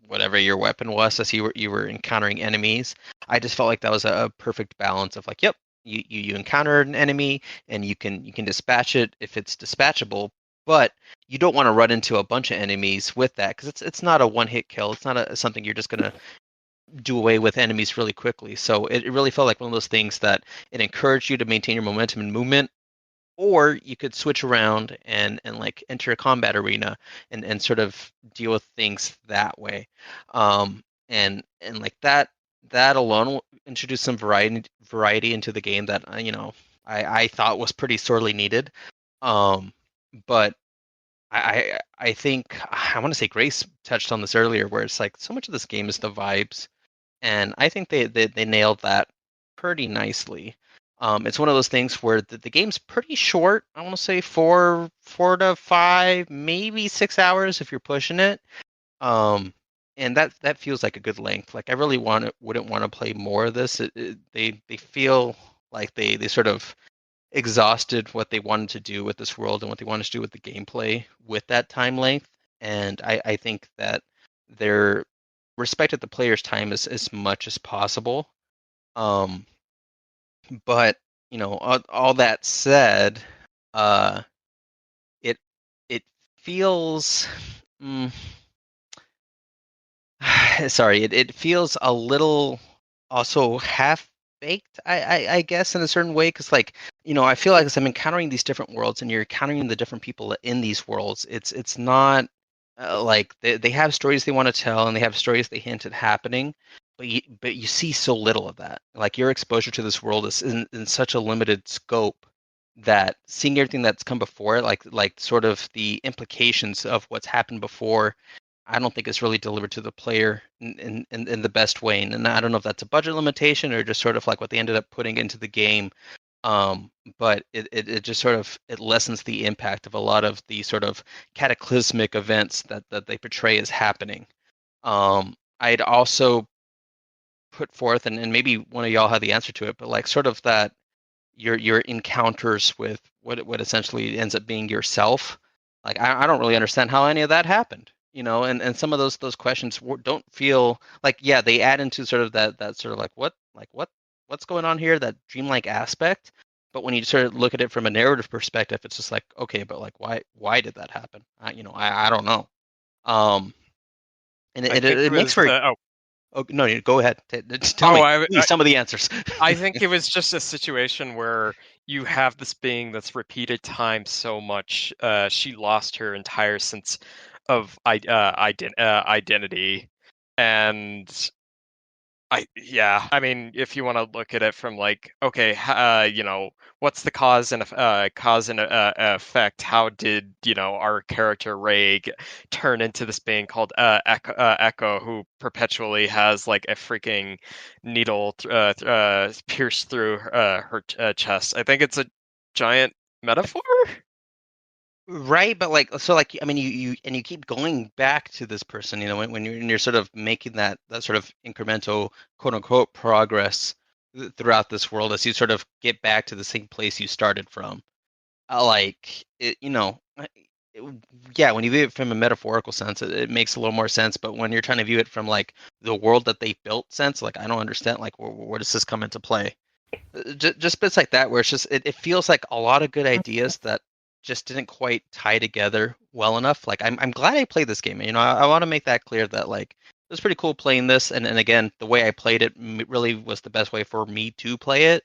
whatever your weapon was as you were encountering enemies. I just felt like that was a perfect balance of like, yep, you encounter an enemy and you can dispatch it if it's dispatchable, but you don't want to run into a bunch of enemies with that, because it's not a one-hit kill. It's not something you're just gonna do away with enemies really quickly. So it really felt like one of those things that it encouraged you to maintain your momentum and movement, or you could switch around and like enter a combat arena and sort of deal with things that way. And like that alone introduced some variety into the game that, you know, I thought was pretty sorely needed. But I think I want to say Grace touched on this earlier, where it's like so much of this game is the vibes, and I think they nailed that pretty nicely. It's one of those things where the game's pretty short. I want to say 4 to 5, maybe 6 hours if you're pushing it. And that feels like a good length. Like, I really wouldn't want to play more of this. They feel like they sort of exhausted what they wanted to do with this world and what they wanted to do with the gameplay with that time length. And I think that they're respected the player's time as much as possible. But, you know, all that said, it feels sorry, it feels a little also half baked, I guess, in a certain way, because, like, you know, I feel like as I'm encountering these different worlds and you're encountering the different people in these worlds, it's not like they have stories they want to tell and they have stories they hint at happening, but you see so little of that. Like, your exposure to this world is in such a limited scope that seeing everything that's come before, like sort of the implications of what's happened before, I don't think it's really delivered to the player in the best way. And I don't know if that's a budget limitation or just sort of like what they ended up putting into the game. But it just sort of it lessens the impact of a lot of the sort of cataclysmic events that they portray as happening. I'd also put forth, and maybe one of y'all had the answer to it, but like sort of that your encounters with what essentially ends up being yourself. Like I don't really understand how any of that happened, you know, and some of those questions don't feel like, yeah, they add into sort of that sort of like what's going on here, that dreamlike aspect. But when you sort of look at it from a narrative perspective, it's just like, okay, but like why did that happen? I don't know. And it makes for oh no, go ahead. Tell me please, some of the answers. I think it was just a situation where you have this being that's repeated time so much. She lost her entire sense of identity, and I mean, if you want to look at it from like, okay, what's the cause and effect? How did our character Ray turn into this being called Echo, who perpetually has like a freaking needle pierced through her chest? I think it's a giant metaphor. Right, but like, so like, I mean, you keep going back to this person, when you're sort of making that sort of incremental quote unquote progress throughout this world as you sort of get back to the same place you started from. Like it, yeah, when you view it from a metaphorical sense, it makes a little more sense. But when you're trying to view it from like the world that they built sense, like I don't understand, like where does this come into play? Just bits like that where it's just it feels like a lot of good ideas that just didn't quite tie together well enough. Like I'm glad I played this game. I want to make that clear that like it was pretty cool playing this, and again, the way I played it really was the best way for me to play it.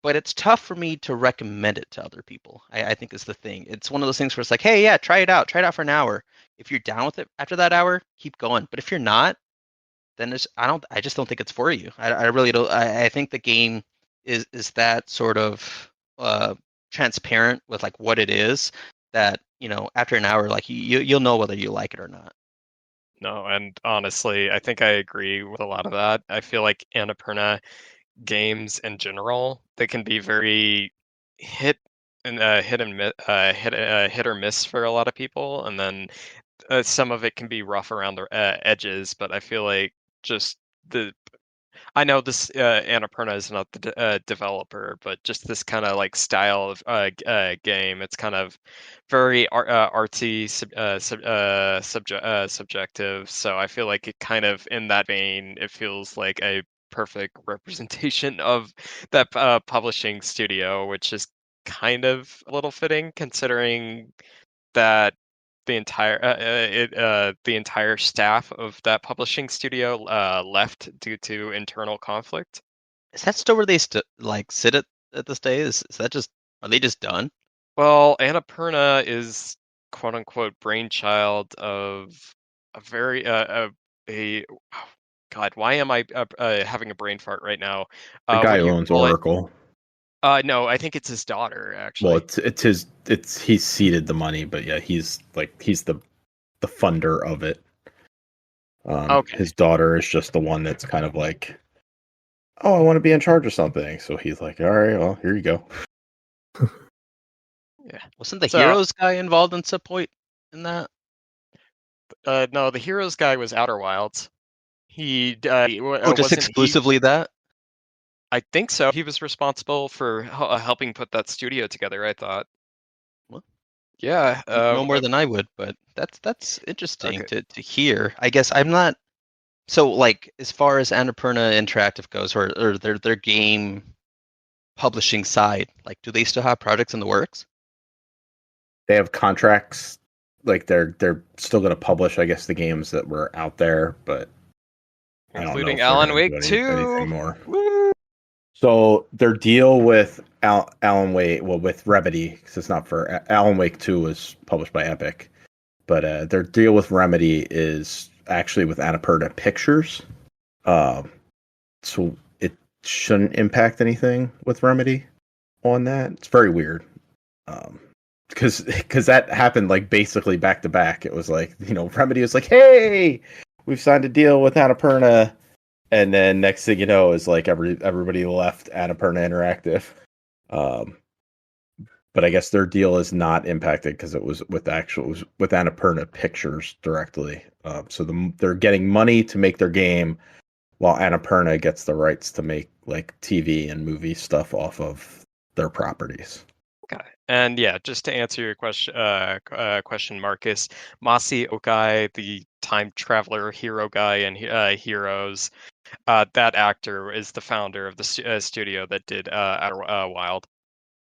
But it's tough for me to recommend it to other people. I think is the thing. It's one of those things where it's like, hey, yeah, try it out for an hour. If you're down with it after that hour, keep going. But if you're not, then I just don't think it's for you. I really don't. I think the game is that sort of transparent with like what it is, that after an hour, like you'll know whether you like it or not. No, and honestly, I think I agree with a lot of that. I feel like Annapurna games in general, they can be very hit or miss for a lot of people, and then some of it can be rough around the edges. But I feel like just I know this Annapurna is not the developer, but just this kind of like style of game. It's kind of very artsy, subjective. So I feel like it kind of in that vein, it feels like a perfect representation of that publishing studio, which is kind of a little fitting considering that the entire staff of that publishing studio left due to internal conflict. Is that still where they like sit at this day? Is that just, are they just done? Well, Annapurna is quote unquote brainchild of a very God, why am I having a brain fart right now? The guy who owns Oracle. No, I think it's his daughter actually. Well, he's seeded the money, but yeah, he's the funder of it. Okay. His daughter is just the one that's kind of like, oh, I want to be in charge of something. So he's like, all right, well, here you go. Yeah, wasn't the Heroes guy involved in some point in that? No, the Heroes guy was Outer Wilds. He just exclusively that. I think so. He was responsible for helping put that studio together, I thought. Well, yeah. No more than I would, but that's interesting to hear. I guess I'm not... So, like, as far as Annapurna Interactive goes, or their game publishing side, like, do they still have projects in the works? They have contracts. Like, they're still going to publish, I guess, the games that were out there, but... Including Alan Wake 2! Anything more. Woo! So their deal with Alan Wake, well, with Remedy, because it's not for Alan Wake 2 was published by Epic, but their deal with Remedy is actually with Annapurna Pictures. So it shouldn't impact anything with Remedy. on that. It's very weird. Because that happened like basically back to back. It was like, Remedy was like, "Hey, we've signed a deal with Annapurna," and then next thing you know is like everybody left Annapurna Interactive. But I guess their deal is not impacted because it was with Annapurna Pictures directly. So they're getting money to make their game, while Annapurna gets the rights to make like TV and movie stuff off of their properties. Okay. And yeah, just to answer your question, Marcus, Masi Okai, the time traveler hero guy in Heroes, that actor is the founder of the studio that did Outer Wild.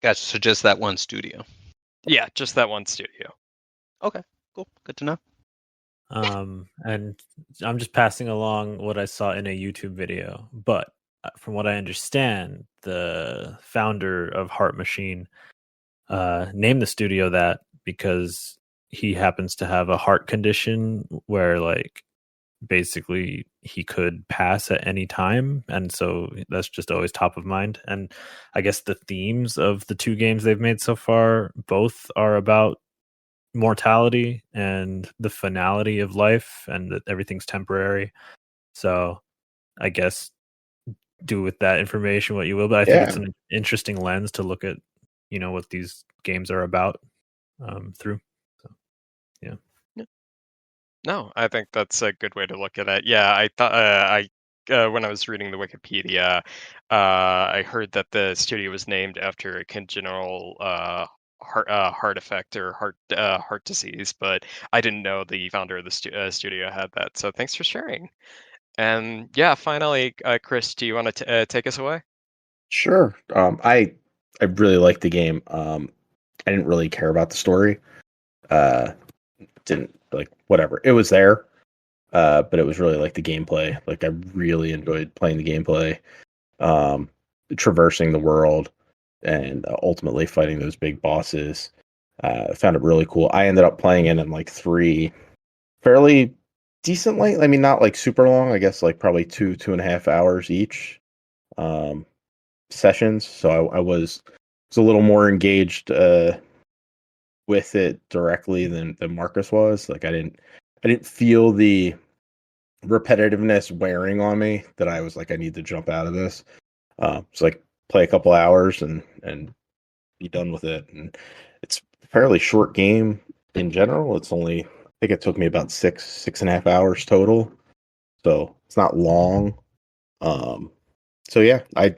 Gotcha. So just that one studio. Yeah, just that one studio. Okay, cool. Good to know. And I'm just passing along what I saw in a YouTube video, but from what I understand, the founder of Heart Machine named the studio that because he happens to have a heart condition where like basically he could pass at any time, and so that's just always top of mind. And I guess the themes of the two games they've made so far both are about mortality and the finality of life, and that everything's temporary. So I guess do with that information what you will, but I think it's an interesting lens to look at what these games are about through. So yeah. No, I think that's a good way to look at it. Yeah, I thought when I was reading the Wikipedia, I heard that the studio was named after a congenital heart effect or heart disease, but I didn't know the founder of the studio had that. So thanks for sharing. And yeah, finally, Chris, do you want to take us away? Sure. I really liked the game. I didn't really care about the story. Didn't like whatever. It was there. But it was really like the gameplay. Like I really enjoyed playing the gameplay, traversing the world, and ultimately fighting those big bosses. I found it really cool. I ended up playing it in like 3 fairly decent length. I mean, not like super long. I guess like probably 2.5 hours each sessions. So I was a little more engaged with it directly than Marcus was. Like I didn't feel the repetitiveness wearing on me that I was like, I need to jump out of this. So like play a couple hours and be done with it. And it's a fairly short game in general. It's only, I think it took me about 6.5 hours total. So it's not long. So yeah, I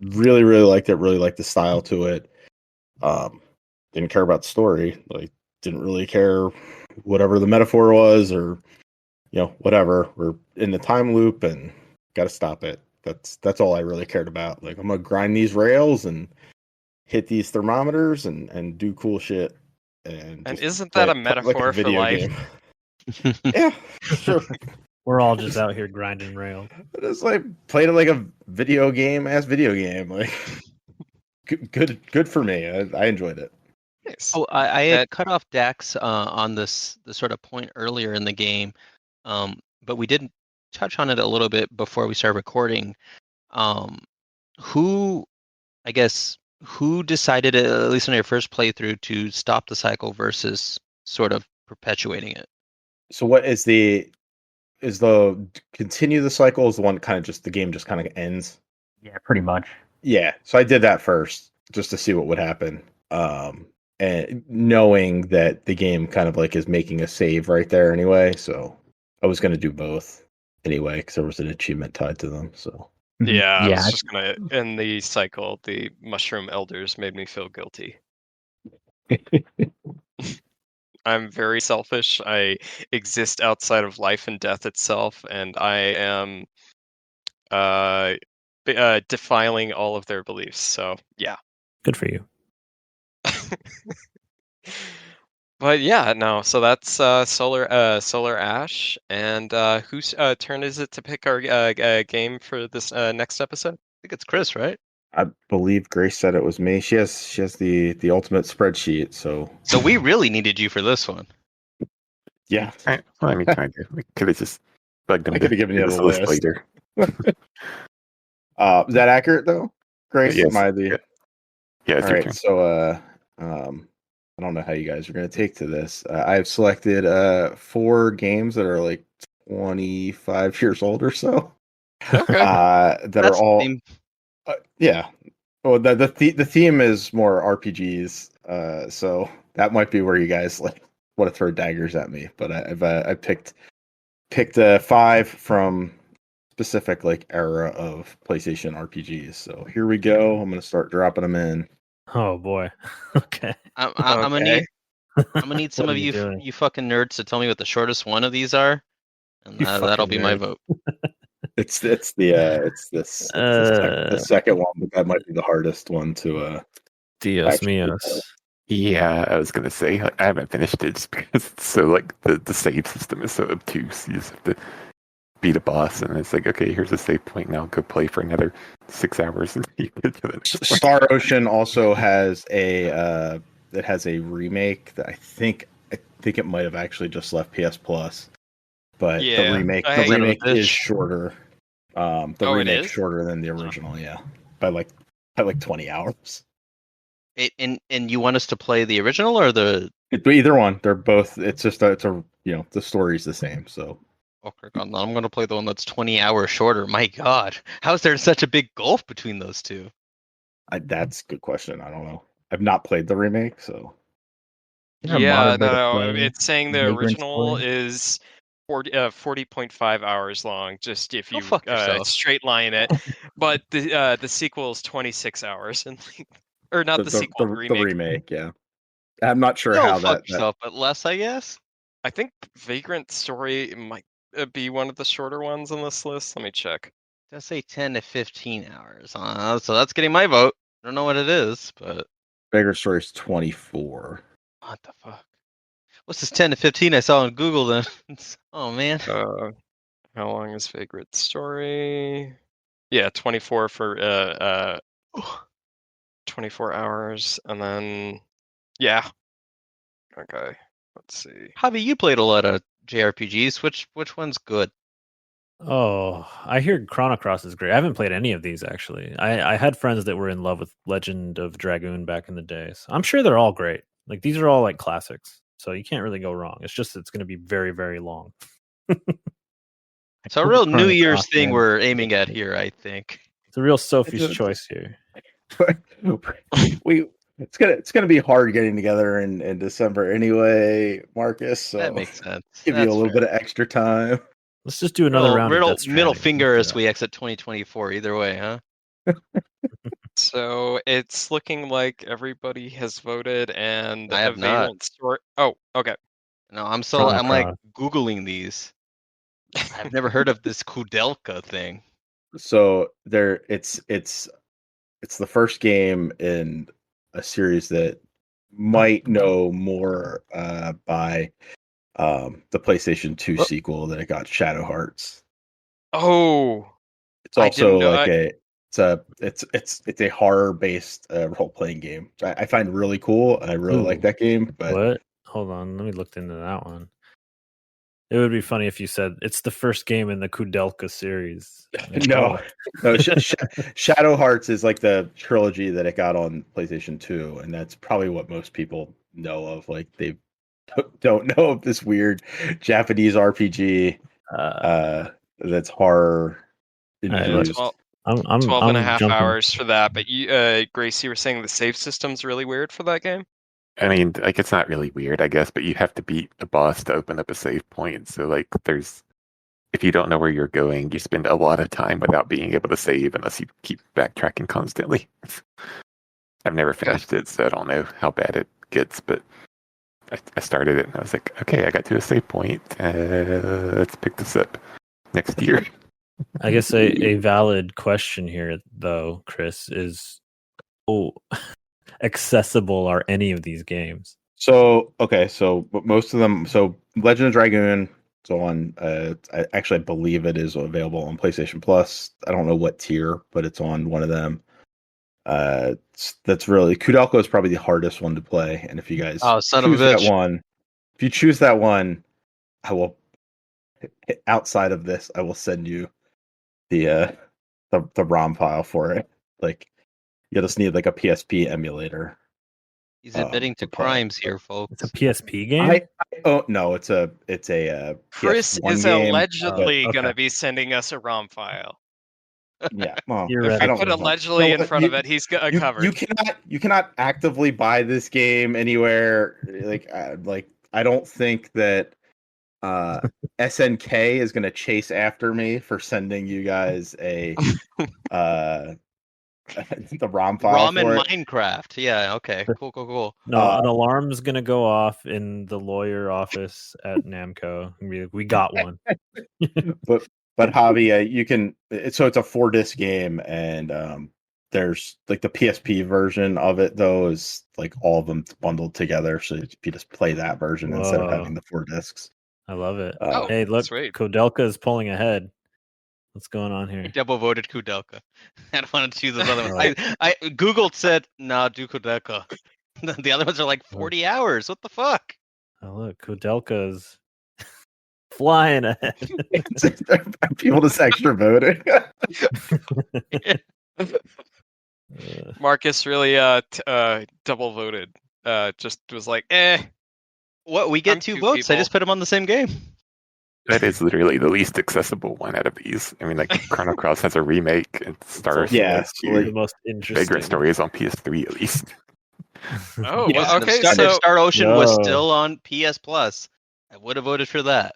really, really liked it. Really liked the style to it. Didn't care about the story. Like didn't really care whatever the metaphor was or whatever. We're in the time loop and got to stop it. That's all I really cared about. Like I'm gonna grind these rails and hit these thermometers and do cool shit. And isn't that a metaphor for life? Yeah, sure. We're all just out here grinding rails. It's like played it like a video game. Like good for me. I enjoyed it. Nice. Oh, I had cut off Dax on this sort of point earlier in the game. But we did touch on it a little bit before we started recording. Who decided, at least in your first playthrough, to stop the cycle versus sort of perpetuating it? So what is the continue the cycle is the one kind of just the game just kind of ends? Yeah, pretty much. Yeah. So I did that first just to see what would happen. And knowing that the game kind of like is making a save right there anyway. So I was going to do both anyway, because there was an achievement tied to them. So yeah, I was just going to end the cycle. The mushroom elders made me feel guilty. I'm very selfish. I exist outside of life and death itself, and I am defiling all of their beliefs. So yeah. Good for you. But yeah, no. So that's Solar Ash, and whose turn is it to pick our game for this next episode? I think it's Chris, right? I believe Grace said it was me. She has the ultimate spreadsheet. So we really needed you for this one. Yeah. Well, I mean, kind of. We could have just bugged him. I could have given you the list later. Is that accurate though, Grace? Yes. Am I the? Yeah, it's All your right, turn. so I don't know how you guys are going to take to this. I've selected 4 games that are like 25 years old or so. Okay. That are That's the all theme. yeah. Well, the theme is more RPGs, so that might be where you guys like want to throw daggers at me. But I picked 5 from specific like era of PlayStation RPGs. So here we go. I'm gonna start dropping them in. Oh boy. Okay. I'm gonna Okay. need I'm gonna need some What of are you doing? you fucking nerds to tell me what the shortest one of these are, and You that'll fucking be my nerd. vote. It's the second one, but that might be the hardest one to Dios actually míos. Yeah, I was gonna say like, I haven't finished it just because it's so like the save system is so obtuse. You just have to beat a boss, and it's like, okay, here's a save point. Now go play for another 6 hours, and you get to the next one. Star Ocean also has a remake that I think it might have actually just left PS Plus, but Yeah, the remake I- is shorter. The Oh, it remake's is? shorter than the original, yeah, by like 20 hours. And you want us to play the original or the? Either one, they're both. It's just it's a the story's the same. So Okay, God, no, I'm gonna play the one that's 20 hours shorter. My God, how is there such a big gulf between those two? that's a good question. I don't know. I've not played the remake, so Is there a Yeah, modern way to no, play it's saying the Vagrant original Story? is 40.5 hours long, just if Go you fuck yourself. straight line it. But the sequel is 26 hours, and or not the sequel, the the remake. remake, yeah. I'm not sure Go how fuck that yourself, but less, I guess. I think Vagrant Story might be one of the shorter ones on this list. Let me check. Just say 10 to 15 hours. So that's getting my vote. I don't know what it is, but Bigger Story's 24. what the fuck? What's this 10 to 15 I saw on Google then? Oh man. How long is Vagrant Story? Yeah, 24 for 24 hours, and then yeah. Okay, let's see. Javi, you played a lot of JRPGs. Which one's good? Oh, I hear Chrono Cross is great. I haven't played any of these actually. I had friends that were in love with Legend of Dragoon back in the days. I'm sure they're all great. Like these are all like classics, so you can't really go wrong. It's just it's going to be very very long. It's a played real the New Chrono Year's Cross thing and- we're aiming at here, I think. It's a real Sophie's It's a- choice here. It's gonna be hard getting together in December anyway, Marcus. So That makes sense. give you a That's little fair. bit of extra time. Let's just do another round of Middle, Death middle Stranding. finger Let's as do we exit 2024. Either way, huh? So it's looking like everybody has voted, and I have a not. Vagrant Story. Oh, okay. No, I'm Chrono like Cross. Googling these. I've never heard of this Kudelka thing. So it's the first game in a series that might know more by the PlayStation 2 Oh. sequel that it got, Shadow Hearts. Oh, It's I also didn't know. like it's a horror based role playing game. I find really cool, and I really like Ooh. that game. But What? Hold on, let me look into that one. It would be funny if you said it's the first game in the Kudelka series. Like, no, oh. no, Shadow Hearts is like the trilogy that it got on PlayStation 2, and that's probably what most people know of. Like they don't know of this weird Japanese RPG that's horror infused. Well, I'm 12 and a I'm half jumping. hours for that. But you, Grace, you were saying the save system's really weird for that game? I mean, like it's not really weird, I guess, but you have to beat a boss to open up a save point. So like, if you don't know where you're going, you spend a lot of time without being able to save unless you keep backtracking constantly. I've never finished it, so I don't know how bad it gets, but I started it and I was like, okay, I got to a save point. Let's pick this up next year. I guess a valid question here, though, Chris, is accessible are any of these games? So okay, so most of them. So Legend of Dragoon. So on, I believe it is available on PlayStation Plus. I don't know what tier, but it's on one of them. That's really Kudelka is probably the hardest one to play. And if you guys Son of a choose that bitch. one, if you choose that one, I will. Outside of this, I will send you the ROM file for it. Like You just need like a PSP emulator. He's admitting to to play. crimes here, folks. It's a PSP game. Oh no, it's a Chris PS1 is game, allegedly okay. going to be sending us a ROM file. Yeah, well, You're If right. you I put don't- allegedly You know in what, front of it, he's covered. You cannot actively buy this game anywhere. Like I don't think that SNK is going to chase after me for sending you guys a the ROM file ROM in for it. Minecraft. Yeah, okay. Cool. No, an alarm's gonna go off in the lawyer office at Namco and be like, "We got one." But Javi, you can. So it's a 4-disc game, and there's like the PSP version of it though is like all of them bundled together. So you just play that version instead of Whoa. having the 4 discs. I love it. Oh, Hey, look, sweet. Kodelka is pulling ahead. What's going on here? Double voted Kudelka. I don't want to choose those other ones. Right. I Googled said, nah, do Kudelka. The other ones are like 40 hours. What the fuck? Oh, look, Kodelka's flying ahead. People just extra voting. Marcus really double voted. Just was like, What? We get I'm 2 two votes. I people. just put them on the same game. That is literally the least accessible one out of these. I mean, like Chrono Cross has a remake, and Star Yeah, the most interesting. Vagrant Story is on PS3 at least. oh, Yeah, well, And okay, if so Star Ocean was Whoa. still on PS Plus, I would have voted for that.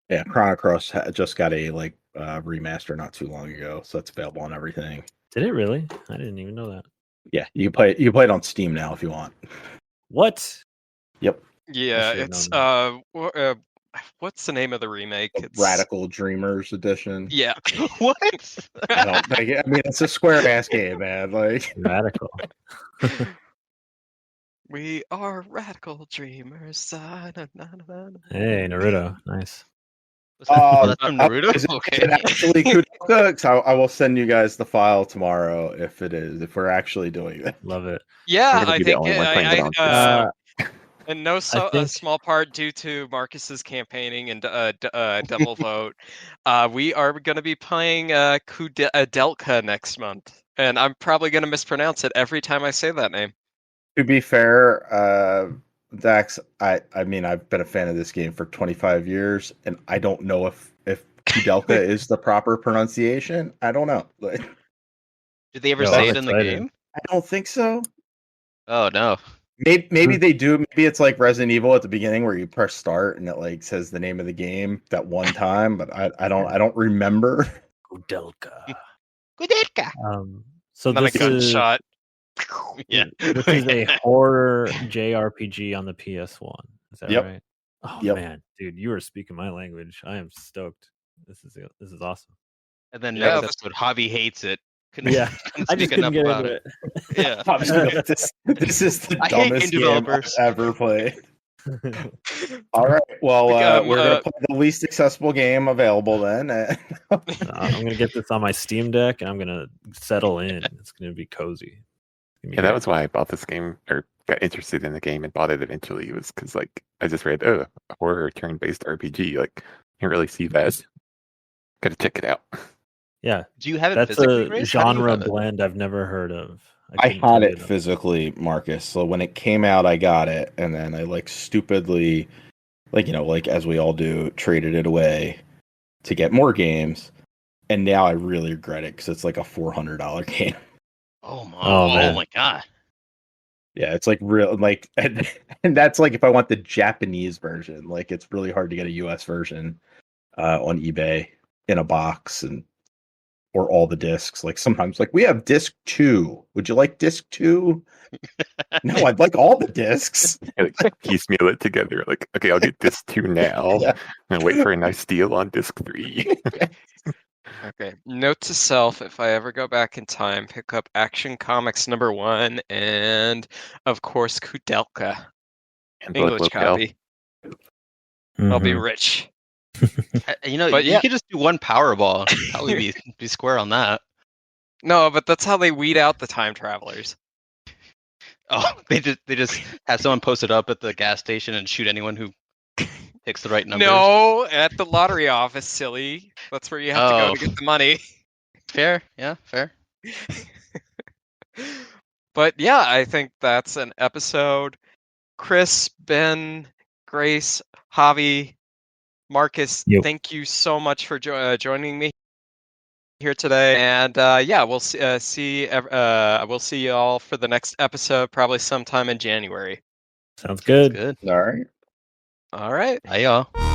Yeah, Chrono Cross just got a remaster not too long ago, so it's available on everything. Did it really? I didn't even know that. Yeah, you can play it on Steam now if you want. What? Yep, yeah, should've it's known what's the name of the remake? It's Radical Dreamers Edition. Yeah. What? I don't think I mean it's a square ass game, man. Like Radical. We are radical dreamers. Na, na, na, na, na. Hey, Naruto. Nice. Oh, that's from Naruto? is it Okay. actually Kudelka? So I will send you guys the file tomorrow if we're actually doing it. Love it. Yeah, We're gonna I be the think only one playing it on and no think- small part due to Marcus's campaigning and double vote. We are going to be playing Kudelka next month, and I'm probably going to mispronounce it every time I say that name. To be fair, Dax, I mean I've been a fan of this game for 25 years, and I don't know if Kudelka is the proper pronunciation. I don't know. Like, Did they ever Yo, say I'm it in the excited. game? I don't think so. Oh, no. Maybe they do. Maybe it's like Resident Evil at the beginning where you press start and it like says the name of the game that one time, but I don't remember. Kudelka. Kudelka. So And then a this is gunshot. Yeah. this is a horror JRPG on the PS1. Is that Yep. right? Oh Yep. man, dude, you are speaking my language. I am stoked. This is awesome. And then Yeah, next episode, Hobby hates it. Yeah, I just couldn't get into it. Yeah. This is the I hate dumbest game game I've developers. ever played. All right, well, we're gonna play the least accessible game available then. I'm gonna get this on my Steam Deck and I'm gonna settle in. It's gonna be cozy. It's gonna be Yeah, that great. was why I bought this game or got interested in the game and bought it eventually. Was because like I just read, a horror turn-based RPG. Like, can't really see that. Got to check it out. Yeah, Do you have it that's physically, a Grace? How do you genre have it? blend I've never heard of. I couldn't tell had you it that. physically, Marcus. So when it came out, I got it, and then I like stupidly, like as we all do, traded it away to get more games. And now I really regret it because it's like a $400 game. Oh my! Oh, Oh, man. my god! Yeah, it's like real, like, and that's like if I want the Japanese version, like it's really hard to get a US version on eBay in a box or all the discs. Like sometimes, like we have disc 2. Would you like disc 2? No, I'd like all the discs. And, like, piecemeal it together. Like, okay, I'll get this 2 now, Yeah. and wait for a nice deal on disc 3. Okay. Note to self: if I ever go back in time, pick up Action Comics #1 and, of course, Kudelka And Blood English Locale. copy. I'll be Mhm. rich. You know, But you yeah. could just do one Powerball. And probably be square on that. No, but that's how they weed out the time travelers. Oh, they just have someone post it up at the gas station and shoot anyone who picks the right numbers. No, at the lottery office, silly. That's where you have to go Oh. to get the money. Fair, yeah, fair. But yeah, I think that's an episode. Chris, Ben, Grace, Javi, Marcus, Yep. thank you so much for joining me here today. And yeah, we'll see you all for the next episode, probably sometime in January. Sounds good. Good. All right. All right. Bye, y'all.